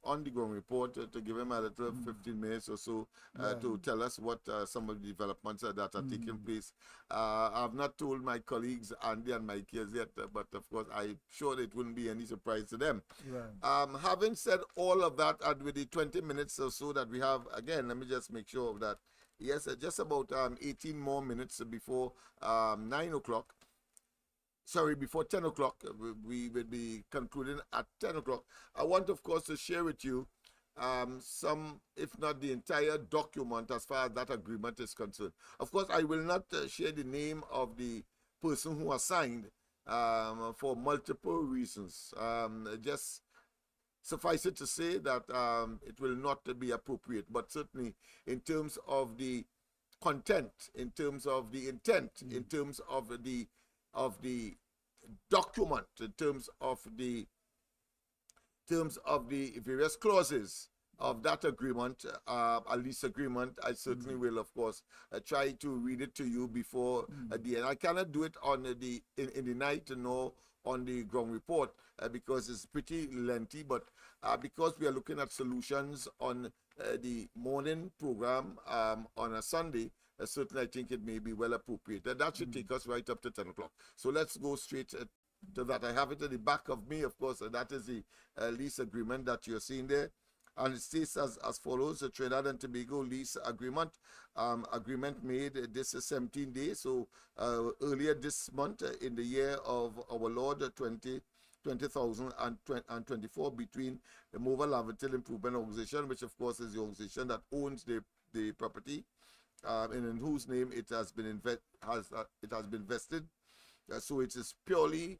report to give him a little 15 minutes or so to tell us what some of the developments that are taking place. I've not told my colleagues Andy and Mike yet, but of course I'm sure it wouldn't be any surprise to them. Right. Having said all of that, and with the 20 minutes or so that we have, again, let me just make sure of that. Yes, just about 18 more minutes before 9 o'clock. Sorry, before 10 o'clock. We will be concluding at 10 o'clock. I want, of course, to share with you some, if not the entire document as far as that agreement is concerned. Of course, I will not share the name of the person who has signed for multiple reasons. Just suffice it to say that it will not be appropriate, but certainly in terms of the content, in terms of the intent, in terms of the document, in terms of the various clauses of that agreement, a lease agreement, I certainly will, of course, try to read it to you before the end. I cannot do it on in the night, nor on the ground report because it's pretty lengthy, but because we are looking at solutions on the morning program on a Sunday, certainly I think it may be well appropriate. That should take us right up to 10 o'clock. So let's go straight to that. I have it at the back of me, of course, and that is the lease agreement that you're seeing there. And it states as follows: the Trinidad and Tobago lease agreement. Agreement made, this is 17 days. So earlier this month, in the year of our Lord 2024, between the Mova Laventille Improvement Organization, which of course is the organization that owns the property, and in whose name it has been vested. So it is purely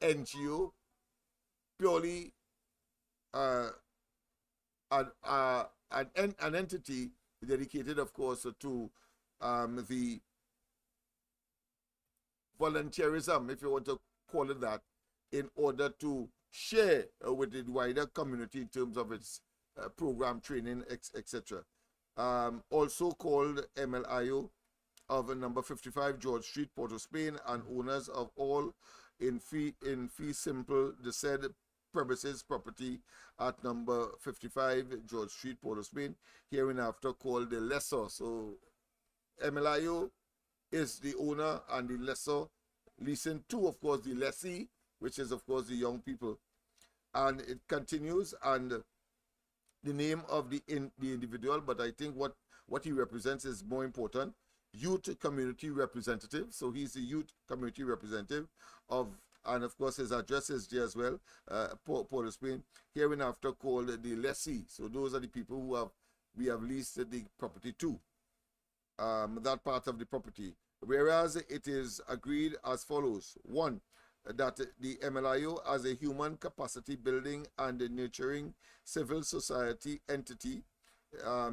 NGO. Purely an entity dedicated, of course, to the volunteerism, if you want to call it that, in order to share with the wider community in terms of its program, training, etc. Also called MLIO, of number 55 George Street, Port of Spain, and owners of all in fee simple the said premises property at number 55 George Street, Port of Spain, hereinafter called the lessor. So MLIO is the owner and the lessor, leasing to, of course, the lessee, which is, of course, the young people. And it continues, and the name of the individual, but I think what he represents is more important: youth community representative. So he's the youth community representative of, and of course his address is there as well, Port of Spain, hereinafter called the lessee. So those are the people who we have leased the property to, that part of the property. Whereas it is agreed as follows: one, that the MLIO as a human capacity building and nurturing civil society entity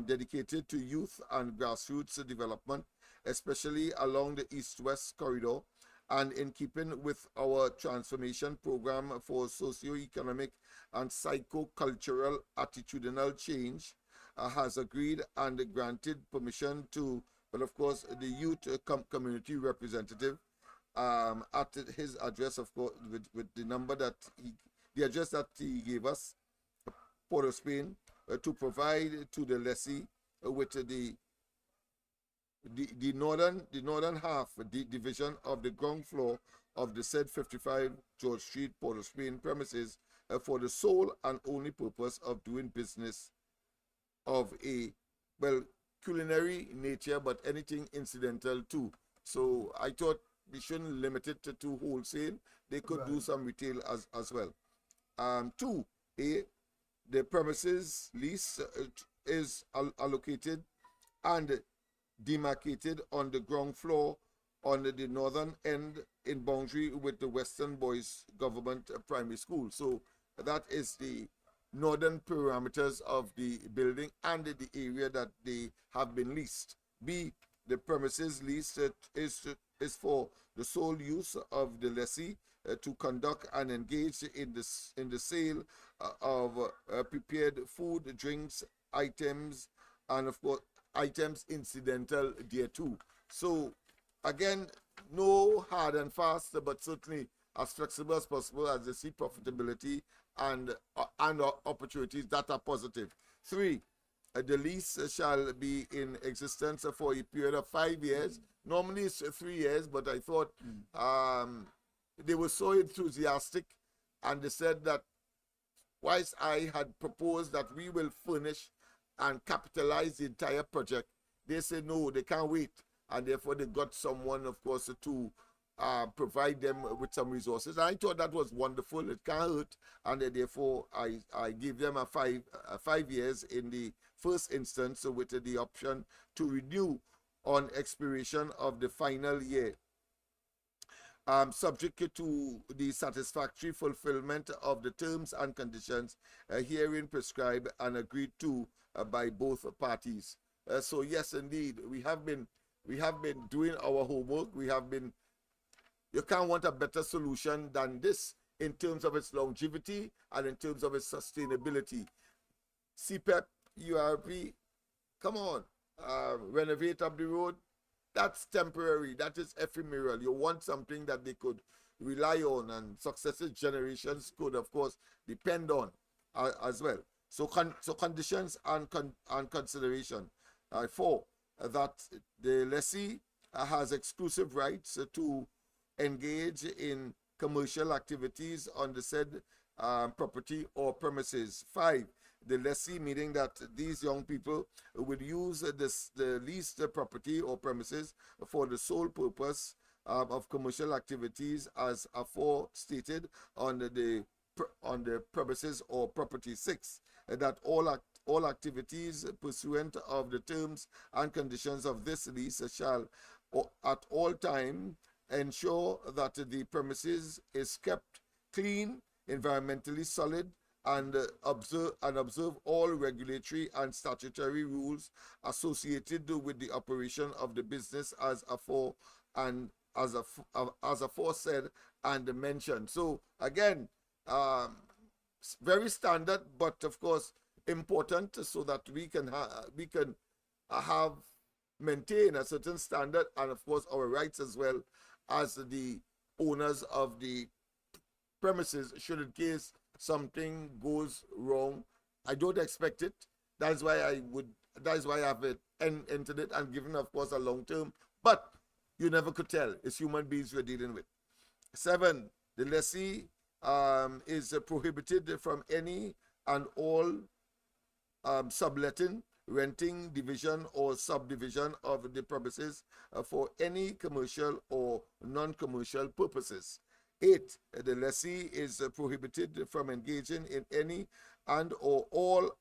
dedicated to youth and grassroots development, especially along the East-West corridor, and in keeping with our transformation program for socio-economic and psycho-cultural attitudinal change, has agreed and granted permission to, but of course, the youth community representative at his address, of course, with the number that the address that he gave us, Port of Spain, to provide to the lessee with the northern half, the division of the ground floor of the said 55 George Street, Port of Spain premises, for the sole and only purpose of doing business of a, well, culinary nature, but anything incidental too. So I thought we shouldn't limit it to wholesale. They could do some retail as well. Two, the premises lease is allocated and demarcated on the ground floor on the northern end in boundary with the Western Boys Government Primary School. So that is the northern parameters of the building and the area that they have been leased. B, the premises leased is for the sole use of the lessee to conduct and engage in the sale of prepared food, drinks, items, and of course items incidental thereto. So again, no hard and fast, but certainly as flexible as possible as they see profitability and opportunities that are positive. 3, the lease shall be in existence for a period of 5 years. Normally it's 3 years, but I thought they were so enthusiastic, and they said that whilst I had proposed that we will furnish and capitalize the entire project, they said no, they can't wait, and therefore they got someone, of course, to provide them with some resources. And I thought that was wonderful. It can't hurt, and therefore I gave them a 5 years in the first instance, with the option to renew on expiration of the final year, subject to the satisfactory fulfillment of the terms and conditions herein prescribed and agreed to by both parties. So yes, indeed, we have been doing our homework. You can't want a better solution than this in terms of its longevity and in terms of its sustainability. CPEP, URP, come on, renovate up the road. That's temporary, that is ephemeral. You want something that they could rely on and successive generations could, of course, depend on as well. So conditions and consideration. 4, that the lessee has exclusive rights to engage in commercial activities on the said property or premises. 5, the lessee, meaning that these young people would use the leased property or premises for the sole purpose of commercial activities as aforestated on the premises or property. 6, that all activities pursuant of the terms and conditions of this lease shall at all time ensure that the premises is kept clean, environmentally solid, and observe all regulatory and statutory rules associated with the operation of the business as aforesaid and mentioned. So again, very standard, but of course important, so that we can maintain a certain standard, and of course our rights as well as the owners of the premises, should in case something goes wrong. I don't expect it. That's why I have entered it and given, of course, a long term. But you never could tell. It's human beings we're dealing with. 7, the lessee is prohibited from any and all subletting, renting, division, or subdivision of the premises for any commercial or non-commercial purposes. 8, the lessee is prohibited from engaging in any and or all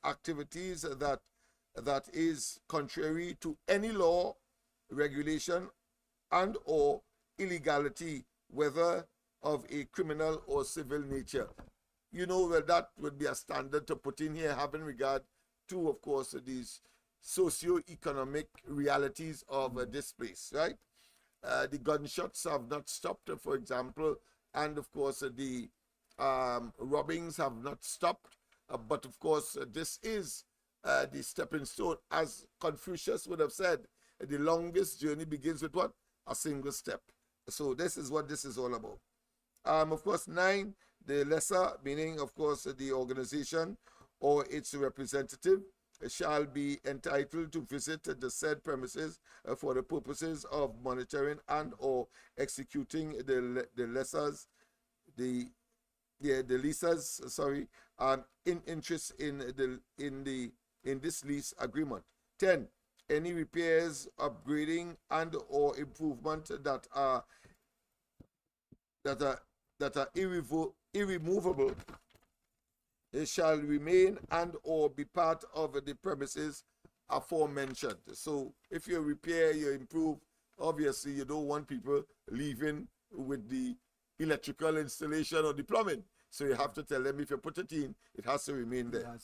activities that is contrary to any law, regulation, and or illegality, whether of a criminal or civil nature. You know, well, that would be a standard to put in here, having regard to, of course, these socio-economic realities of this place, right? The gunshots have not stopped, for example, and of course the robbings have not stopped. But of course, this is the stepping stone. As Confucius would have said, the longest journey begins with what? A single step. So this is what this is all about. Of course, 9, the lesser, meaning of course the organization or its representative, shall be entitled to visit the said premises for the purposes of monitoring and or executing the leases, in interest in this lease agreement. 10, any repairs, upgrading, and or improvement that are irremovable, it shall remain and or be part of the premises aforementioned. So if you repair, you improve, obviously you don't want people leaving with the electrical installation or the plumbing. So you have to tell them, if you put it in, it has to remain there.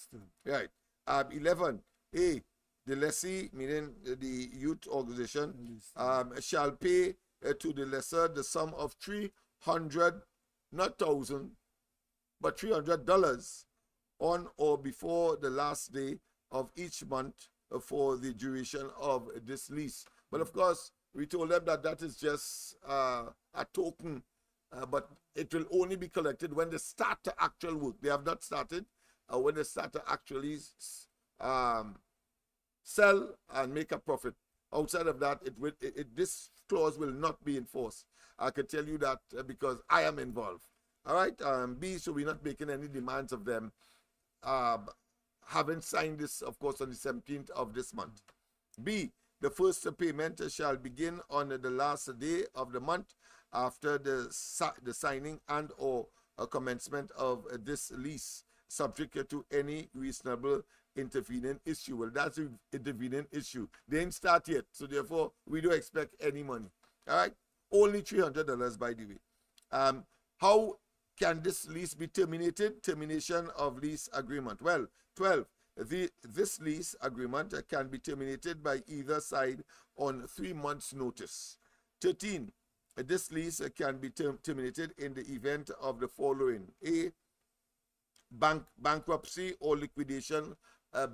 Right. 11, A, the lessee, meaning the youth organization, shall pay to the lesser the sum of $300, not thousand, but $300 on or before the last day of each month for the duration of this lease. But of course, we told them that that is just a token, but it will only be collected when they start the actual work. They have not started. When they start to actually sell and make a profit. Outside of that, this clause will not be enforced. I can tell you that because I am involved. All right. B, so we're not making any demands of them. Haven't signed this, of course, on the 17th of this month. B, the first payment shall begin on the last day of the month after the signing and or commencement of this lease, subject to any reasonable intervening issue. Well, that's an intervening issue. They didn't start yet, so therefore we don't expect any money. All right, only $300, by the way. How can this lease be terminated? Termination of lease agreement. Well, 12. This lease agreement can be terminated by either side on 3 months' notice. 13. This lease can be terminated in the event of the following: A, bankruptcy or liquidation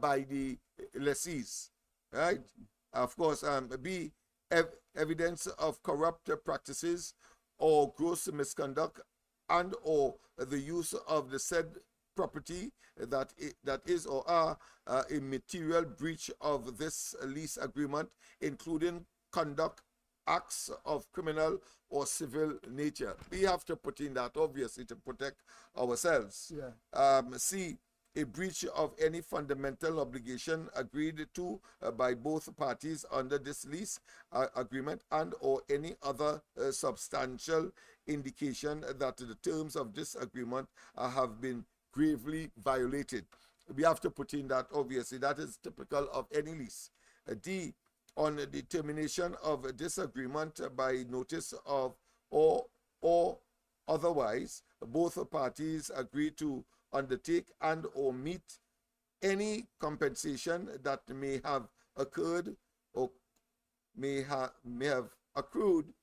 by the lessees, right? Of course, B, evidence of corrupt practices or gross misconduct and or the use of the said property that is or are a material breach of this lease agreement, including conduct, acts of criminal or civil nature. We have to put in that, obviously, to protect ourselves. Yeah. C, a breach of any fundamental obligation agreed to by both parties under this lease agreement and or any other substantial indication that the terms of this agreement have been gravely violated. We have to put in that, obviously, that is typical of any lease. D, on the termination of this agreement by notice of or otherwise, both parties agree to undertake and or meet any compensation that may have occurred or may have accrued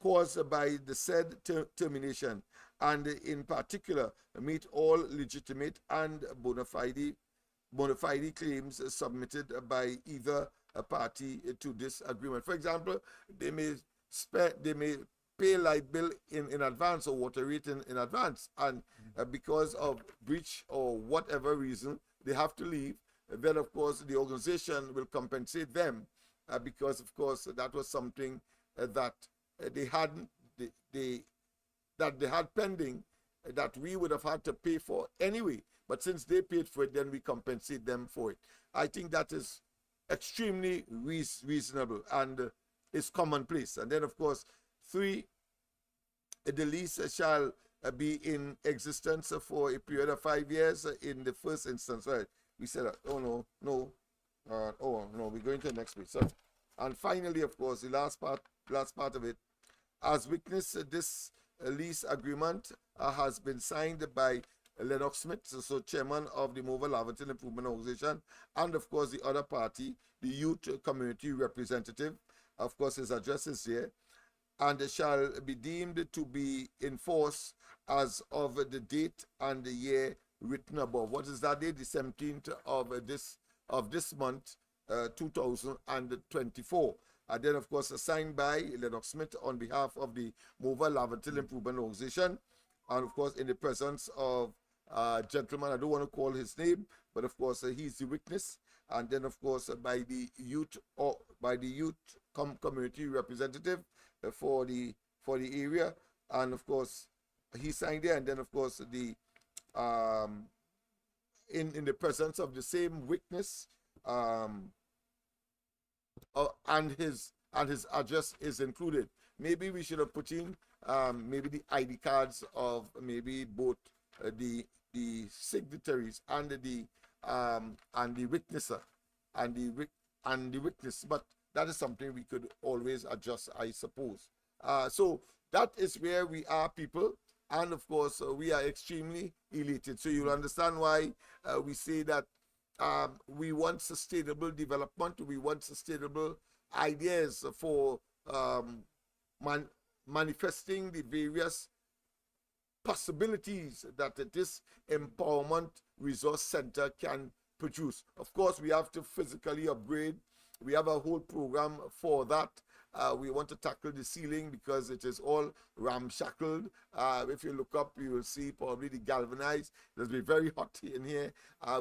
caused by the said termination, and in particular meet all legitimate and bona fide claims submitted by either a party to this agreement. For example, they may pay light bill in advance or water rate in advance, and because of breach or whatever reason they have to leave, then of course the organization will compensate them because of course that was something that they had pending that we would have had to pay for anyway, but since they paid for it, then we compensate them for it. I think that is extremely reasonable and is commonplace. And then of course 3, the lease shall be in existence for a period of 5 years in the first instance. Right, we said oh no, we're going to the next page. So, and finally, of course, the last part of it, as witness, this lease agreement has been signed by Lennox Smith, so chairman of the Mobile Laverton Improvement Organization, and of course the other party, the youth community representative. Of course, his address is here, and shall be deemed to be in force as of the date and the year written above. What is that date? The 17th of this month, 2024. And then, of course, signed by Lennox Smith on behalf of the Mobile Laverton Improvement Organization, and of course, in the presence of gentleman, I don't want to call his name, but of course, he's the witness. And then, of course, by the youth community representative for the area, and of course, he signed there. And then, of course, the in the presence of the same witness, and his address is included. Maybe we should have put in maybe the ID cards of maybe both the signatories and the witnesser and the witness. But that is something we could always adjust, I suppose. So that is where we are, people. And of course, we are extremely elated. So you'll understand why we say that we want sustainable development. We want sustainable ideas for manifesting the various possibilities that this empowerment resource center can produce. Of course, we have to physically upgrade. We have a whole program for that. We want to tackle the ceiling because it is all ramshackled. If you look up, you will see probably the galvanized. It'll be very hot in here.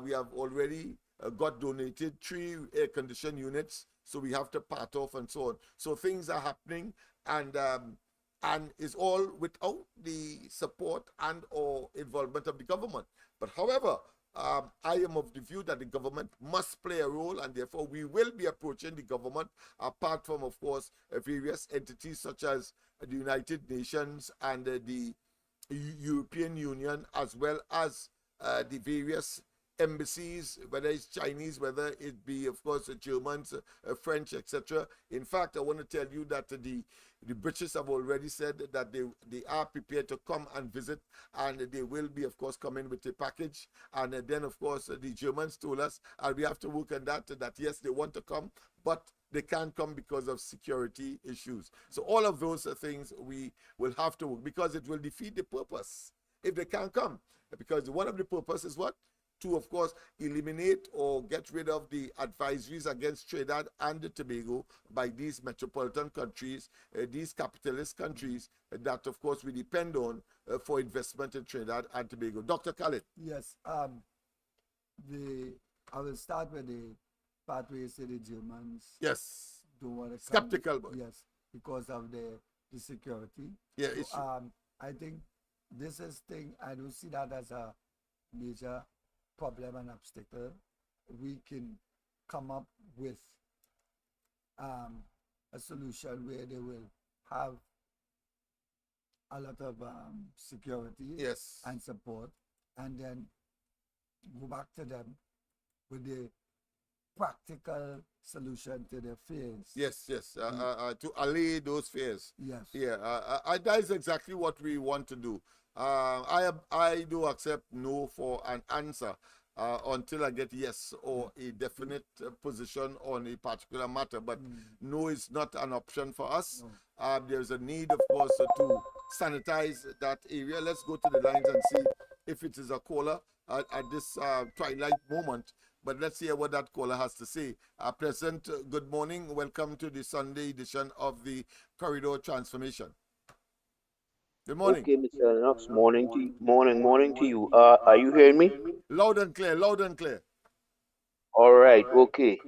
We have already got donated 3 air conditioned units, so we have to part off and so on. So things are happening, and it's all without the support and or involvement of the government. But however, I am of the view that the government must play a role, and therefore we will be approaching the government, apart from, of course, various entities such as the United Nations and the European Union, as well as the various embassies, whether it's Chinese, whether it be, of course, Germans, French, etc. In fact, I want to tell you that the British have already said that they are prepared to come and visit, and they will be, of course, coming with a package. And then, of course, the Germans told us, and we have to work on that yes, they want to come, but they can't come because of security issues. So all of those things we will have to work, because it will defeat the purpose if they can't come. Because one of the purposes is what? To, of course, eliminate or get rid of the advisories against Trinidad and Tobago by these metropolitan countries, these capitalist countries that, of course, we depend on for investment in Trinidad and Tobago. Dr. Khalid. Yes, I will start with the part where you say the Germans Yes. don't want to come. Skeptical. Yes, because of the security. Yeah. So, I think this is thing, I don't see that as a major problem and obstacle. We can come up with a solution where they will have a lot of security Yes. and support, and then go back to them with the practical solution to their fears. Yes, to allay those fears. Yes. Yeah, that is exactly what we want to do. I do accept no for an answer until I get yes or a definite position on a particular matter. But no is not an option for us. No. There's a need, of course, to sanitize that area. Let's go to the lines and see if it is a caller at this twilight moment. But let's hear what that caller has to say. Present, good morning. Welcome to the Sunday edition of the Corridor Transformation. Good morning. Okay, Mr. Lennox. Morning to you. Are you hearing me? Loud and clear, loud and clear. All right, okay.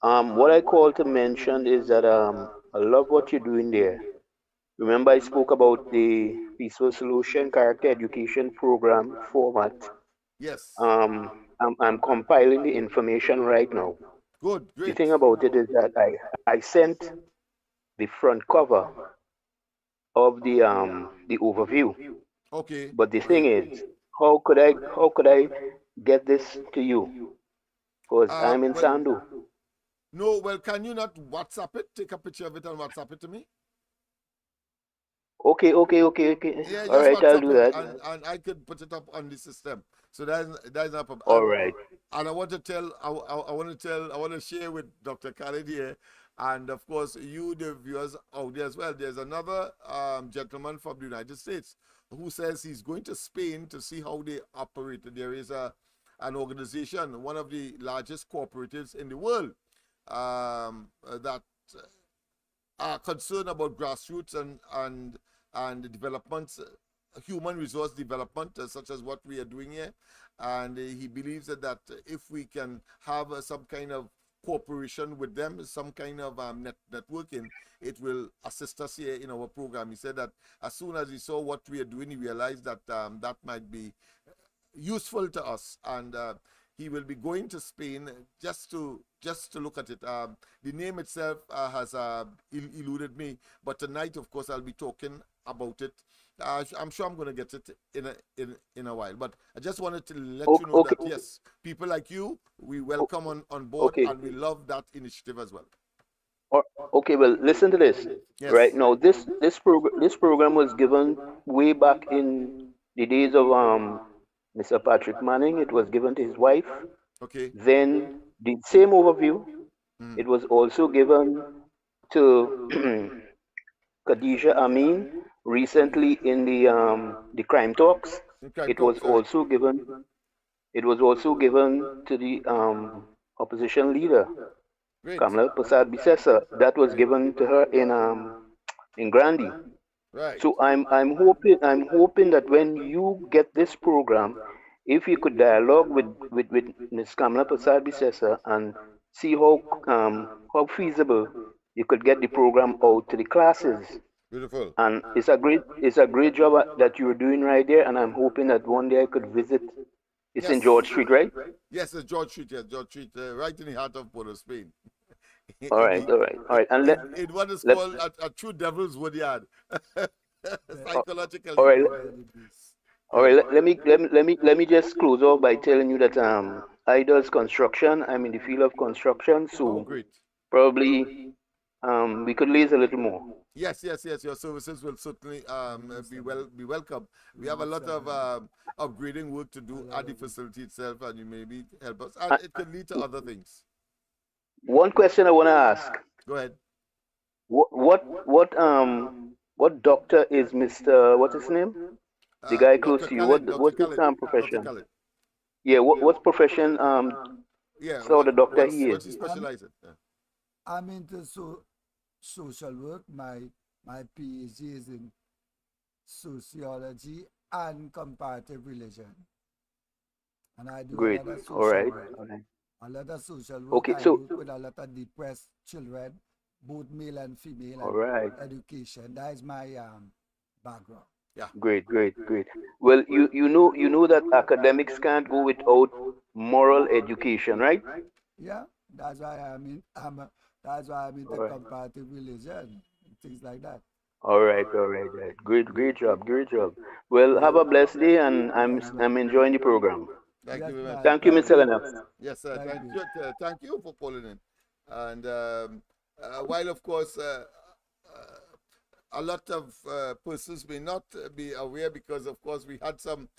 What I call to mention is that I love what you're doing there. Remember, I spoke about the Peaceful Solution Character Education Program format. Yes. I'm compiling the information right now. Good, great. The thing about it is that I sent the front cover of the overview. Okay. But the thing is, how could I get this to you? Because I'm in Sandu. No, well, can you not WhatsApp it? Take a picture of it and WhatsApp it to me? Okay. Yeah, All right, WhatsApp I'll do that. and I could put it up on the system. So that's not a problem. All right. And I want to share with Dr. Khalid here, and of course you, the viewers out there as well. There's another gentleman from the United States who says he's going to Spain to see how they operate. There is an organization, one of the largest cooperatives in the world, that are concerned about grassroots and developments, human resource development, such as what we are doing here. And he believes that if we can have some kind of cooperation with them, some kind of networking, it will assist us here in our program. He said that as soon as he saw what we are doing, he realized that that might be useful to us, and he will be going to Spain just to look at it. The name itself has eluded me, but tonight, of course, I'll be talking about it. I'm sure I'm going to get it in a while, but I just wanted to let you know that yes, people like you, we welcome on board, and we love that initiative as well. Okay, well, listen to this. Yes. Right now, this program was given way back in the days of Mr. Patrick Manning. It was given to his wife. Okay. Then the same overview, it was also given to Khadija Amin recently in the crime talks, In crime it was talks, right? also given it was also given to the opposition leader, Great. Kamala Prasad Bisesa. That was given to her in Grandi. Right. So I'm hoping that when you get this program, if you could dialogue with Ms. Kamala Prasad Bisesa and see how feasible you could get the program out to the classes. Beautiful. And it's a great job that you're doing right there, and I'm hoping that one day I could visit. It's in Yes. George Street, right? Yes, it's George Street. Yes, George Street, right in the heart of Port of Spain. All in, right, the, all right, all right. And in what is let called a true devil's woodyard, uh, all psychologically. right, all right. Right. Let me just close off by telling you that I does construction. I'm in the field of construction, Oh, so great. probably we could lace a little more. Yes, yes, yes. Your services will certainly be welcome. We have a lot of upgrading work to do at the facility itself, and you maybe help us, and Uh, it could lead to other things. One question I want to ask: Go ahead. what doctor is Mr. What's his name? The guy close Dr. to you. Khaled, Dr. What's his Khaled, Dr. profession? Khaled. Yeah, what profession Yeah, sort of doctor what's he is? what's he specialize in? Yeah. I'm into social work. My PhD is in sociology and comparative religion, and I do a Great. lot of All social right. work. All right. A lot of social work. Okay. I So, work with a lot of depressed children, both male and female, all and right. education. That is my background. Yeah. Great. Great. Great. Well, you know that academics can't go without moral education, right? Yeah, that's why that's why I'm All into right. comparative religion, things like that. All right. All right. Right. Great. Great job. Great job. Well, have a blessed day, and I'm You as well. I'm enjoying the program. Thank you Yes, very much. man. Thank you, Thank Mr. you. Lennox. Yes, sir. Thank you. Thank you for calling in. And while, of course, a lot of persons may not be aware because, of course, we had some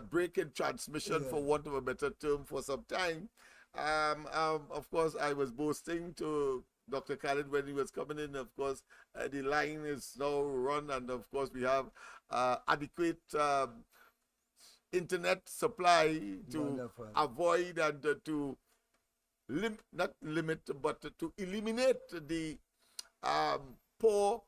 break in transmission, Yeah. for want of a better term, for some time. Of course, I was boasting to Dr. Khalid when he was coming in. Of course, the line is now run, and of course, we have adequate internet supply to Wonderful. avoid and to not limit, but to eliminate the poor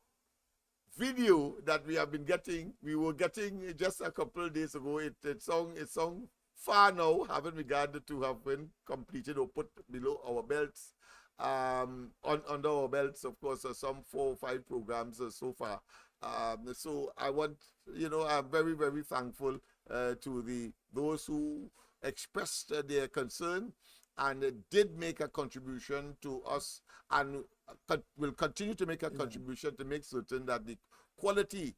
video that we have been getting. We were getting just a couple of days ago. It's song far now, having regard to have been completed or put below our belts. Under our belts, of course, some 4 or 5 programs so far. So I'm very, very thankful to those who expressed their concern and did make a contribution to us, and will continue to make a contribution to make certain that the quality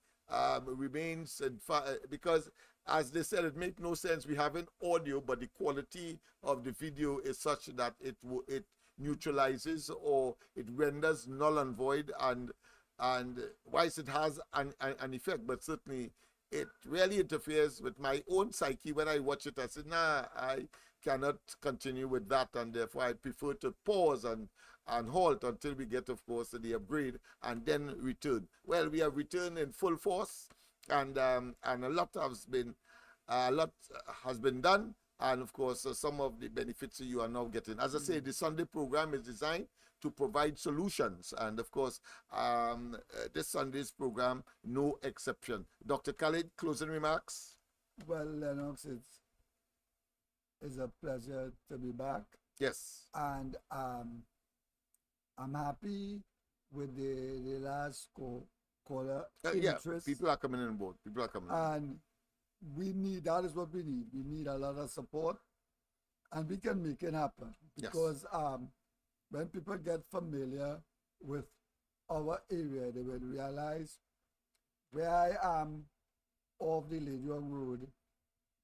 remains, because, as they said, it makes no sense we having audio, but the quality of the video is such that it neutralizes or it renders null and void, and whilst it has an effect, but certainly it really interferes with my own psyche. When I watch it, I say, nah, I cannot continue with that, and therefore I prefer to pause and halt until we get, of course, the upgrade, and then return. Well, we have returned in full force, and a lot has been done, and of course, some of the benefits you are now getting. As I say, the Sunday program is designed to provide solutions, and of course, this Sunday's program, no exception. Dr. Khalid, closing remarks? Well, Lennox, it's a pleasure to be back, Yes. and I'm happy with the last caller Yeah, interest, people are coming in board. People are coming in. and that is what we need. We need a lot of support, and we can make it happen, Yes. because when people get familiar with our area, they will realize where I am off the Legion Road,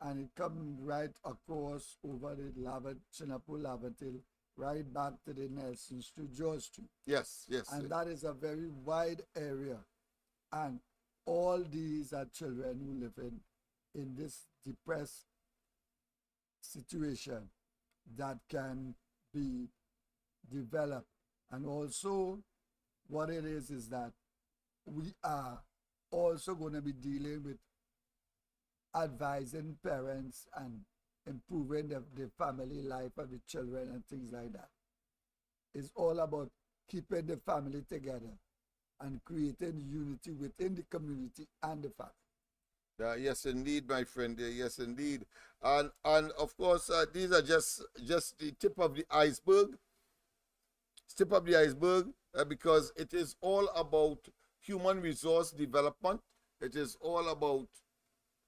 and it comes right across over the Chinapur Lavatil, right back to the Nelson Street, George Street. Yes, yes. And that is a very wide area. And all these are children who live in this depressed situation that can be developed. And also, what it is that we are also going to be dealing with advising parents and improving the family life of the children and things like that. It's all about keeping the family together and creating unity within the community and the family. Yes, indeed, my friend. Yes, indeed. And of course, these are just the tip of the iceberg. Tip of the iceberg, because it is all about human resource development. It is all about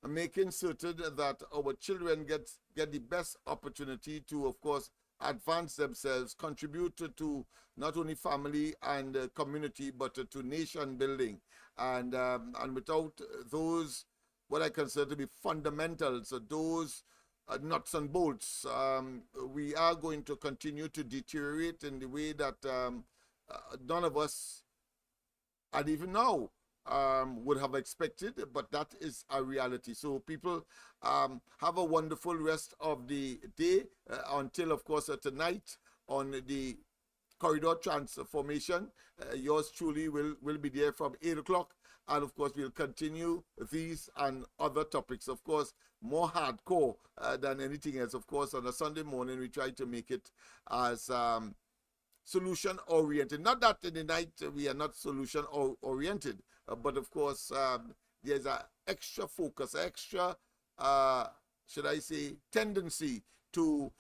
making certain that our children get the best opportunity to, of course, advance themselves, contribute to not only family and community, but to nation building. And without those, what I consider to be fundamentals, those nuts and bolts, we are going to continue to deteriorate in the way that none of us, and even now, would have expected, but that is a reality. So people, have a wonderful rest of the day until, of course, tonight on the corridor transformation. Yours truly will be there from 8 o'clock. And of course, we'll continue these and other topics. Of course, more hardcore than anything else. Of course, on a Sunday morning, we try to make it as solution oriented. Not that in the night we are not solution oriented, but of course, there's an extra focus, extra, should I say, tendency to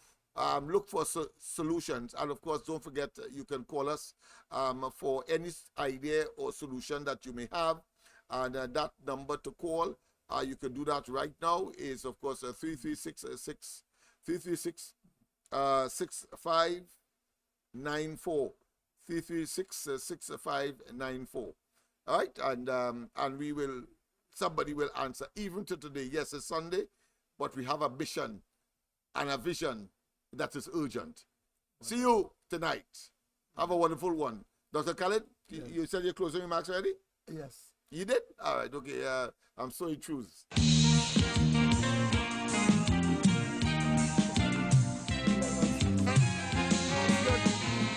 look for solutions. And of course, don't forget, you can call us for any idea or solution that you may have. And that number to call, you can do that right now, is of course 336-6594. 336-6594. All right, and we will, somebody will answer. Even to today, yes, it's Sunday, but we have a mission and a vision that is urgent. See you tonight. Have a wonderful one. Dr. Khaled, Yes. you said your closing remarks already? Yes. You did? All right, okay. I'm sorry, choose.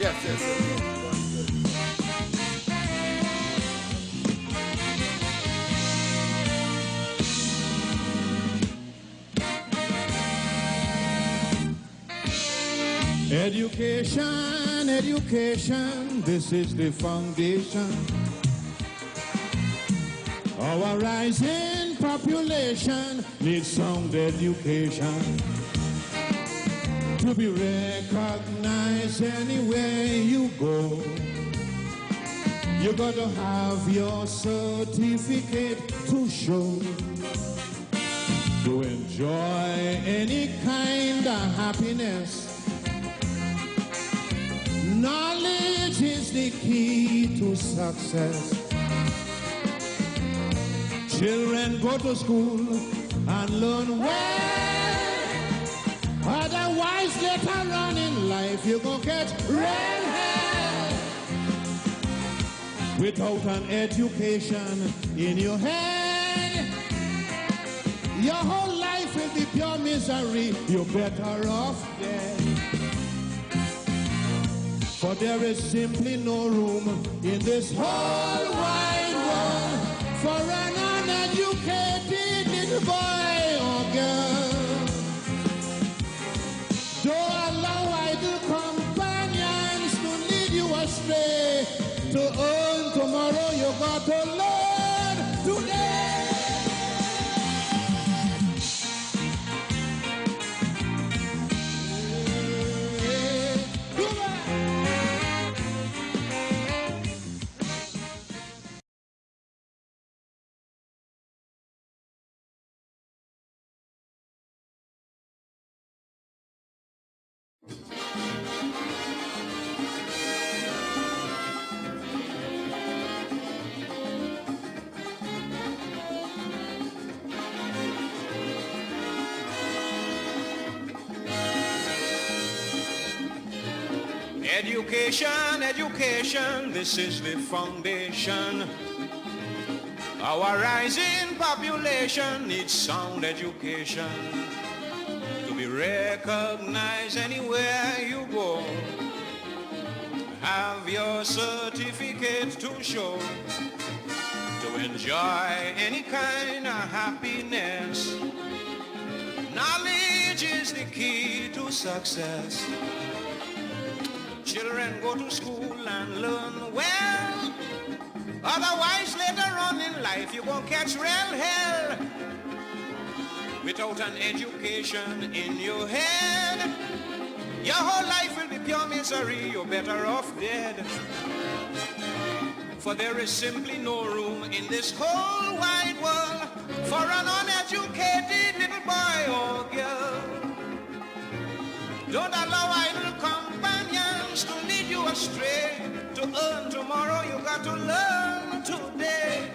Yes. Education, education, this is the foundation. Our rising population needs sound education to be recognized anywhere you go. You got to have your certificate to show, to enjoy any kind of happiness. Knowledge is the key to success. Children go to school and learn well. Otherwise, later on in life, you gon' get real hell. Without an education in your head, your whole life will be pure misery. You're better off dead. For there is simply no room in this whole wide world for an uneducated little boy or girl. Don't allow idle companions to lead you astray. To earn tomorrow, you got to learn today. Education, education, this is the foundation. Our rising population needs sound education to be recognized anywhere you go. Have your certificate to show, to enjoy any kind of happiness. Knowledge is the key to success. Children go to school and learn well. Otherwise, later on in life, you won't catch real hell. Without an education in your head, your whole life will be pure misery. You're better off dead. For there is simply no room in this whole wide world for an uneducated little boy or girl. Don't allow idle companions to lead you astray. To earn tomorrow, you got to learn today.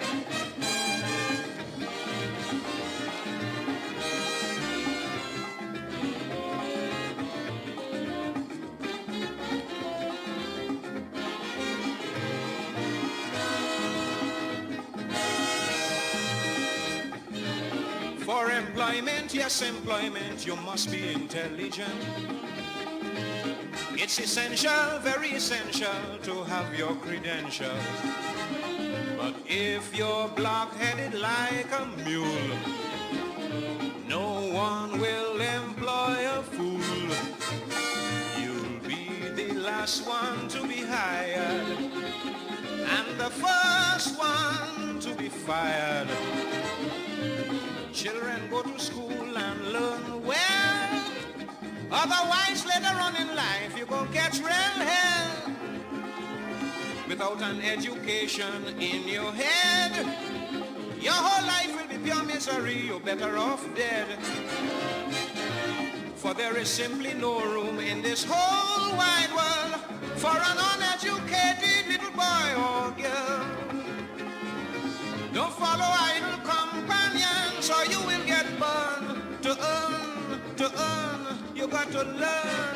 For employment, yes, employment, you must be intelligent. It's essential, very essential to have your credentials. But if you're block-headed like a mule, no one will employ a fool. You'll be the last one to be hired and the first one to be fired. Children go to school and learn well. Otherwise, later on in life, you're gonna catch real hell. Without an education in your head, your whole life will be pure misery. You're better off dead. For there is simply no room in this whole wide world for an uneducated little boy or girl. Don't follow idle companions or you will get burned. To earn, you got to learn.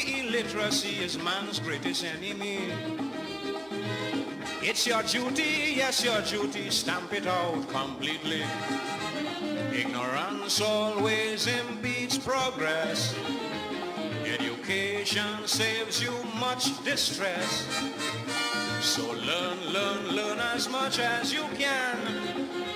Illiteracy is man's greatest enemy. It's your duty, yes, your duty, stamp it out completely. Ignorance always impedes progress. Education saves you much distress. So learn as much as you can.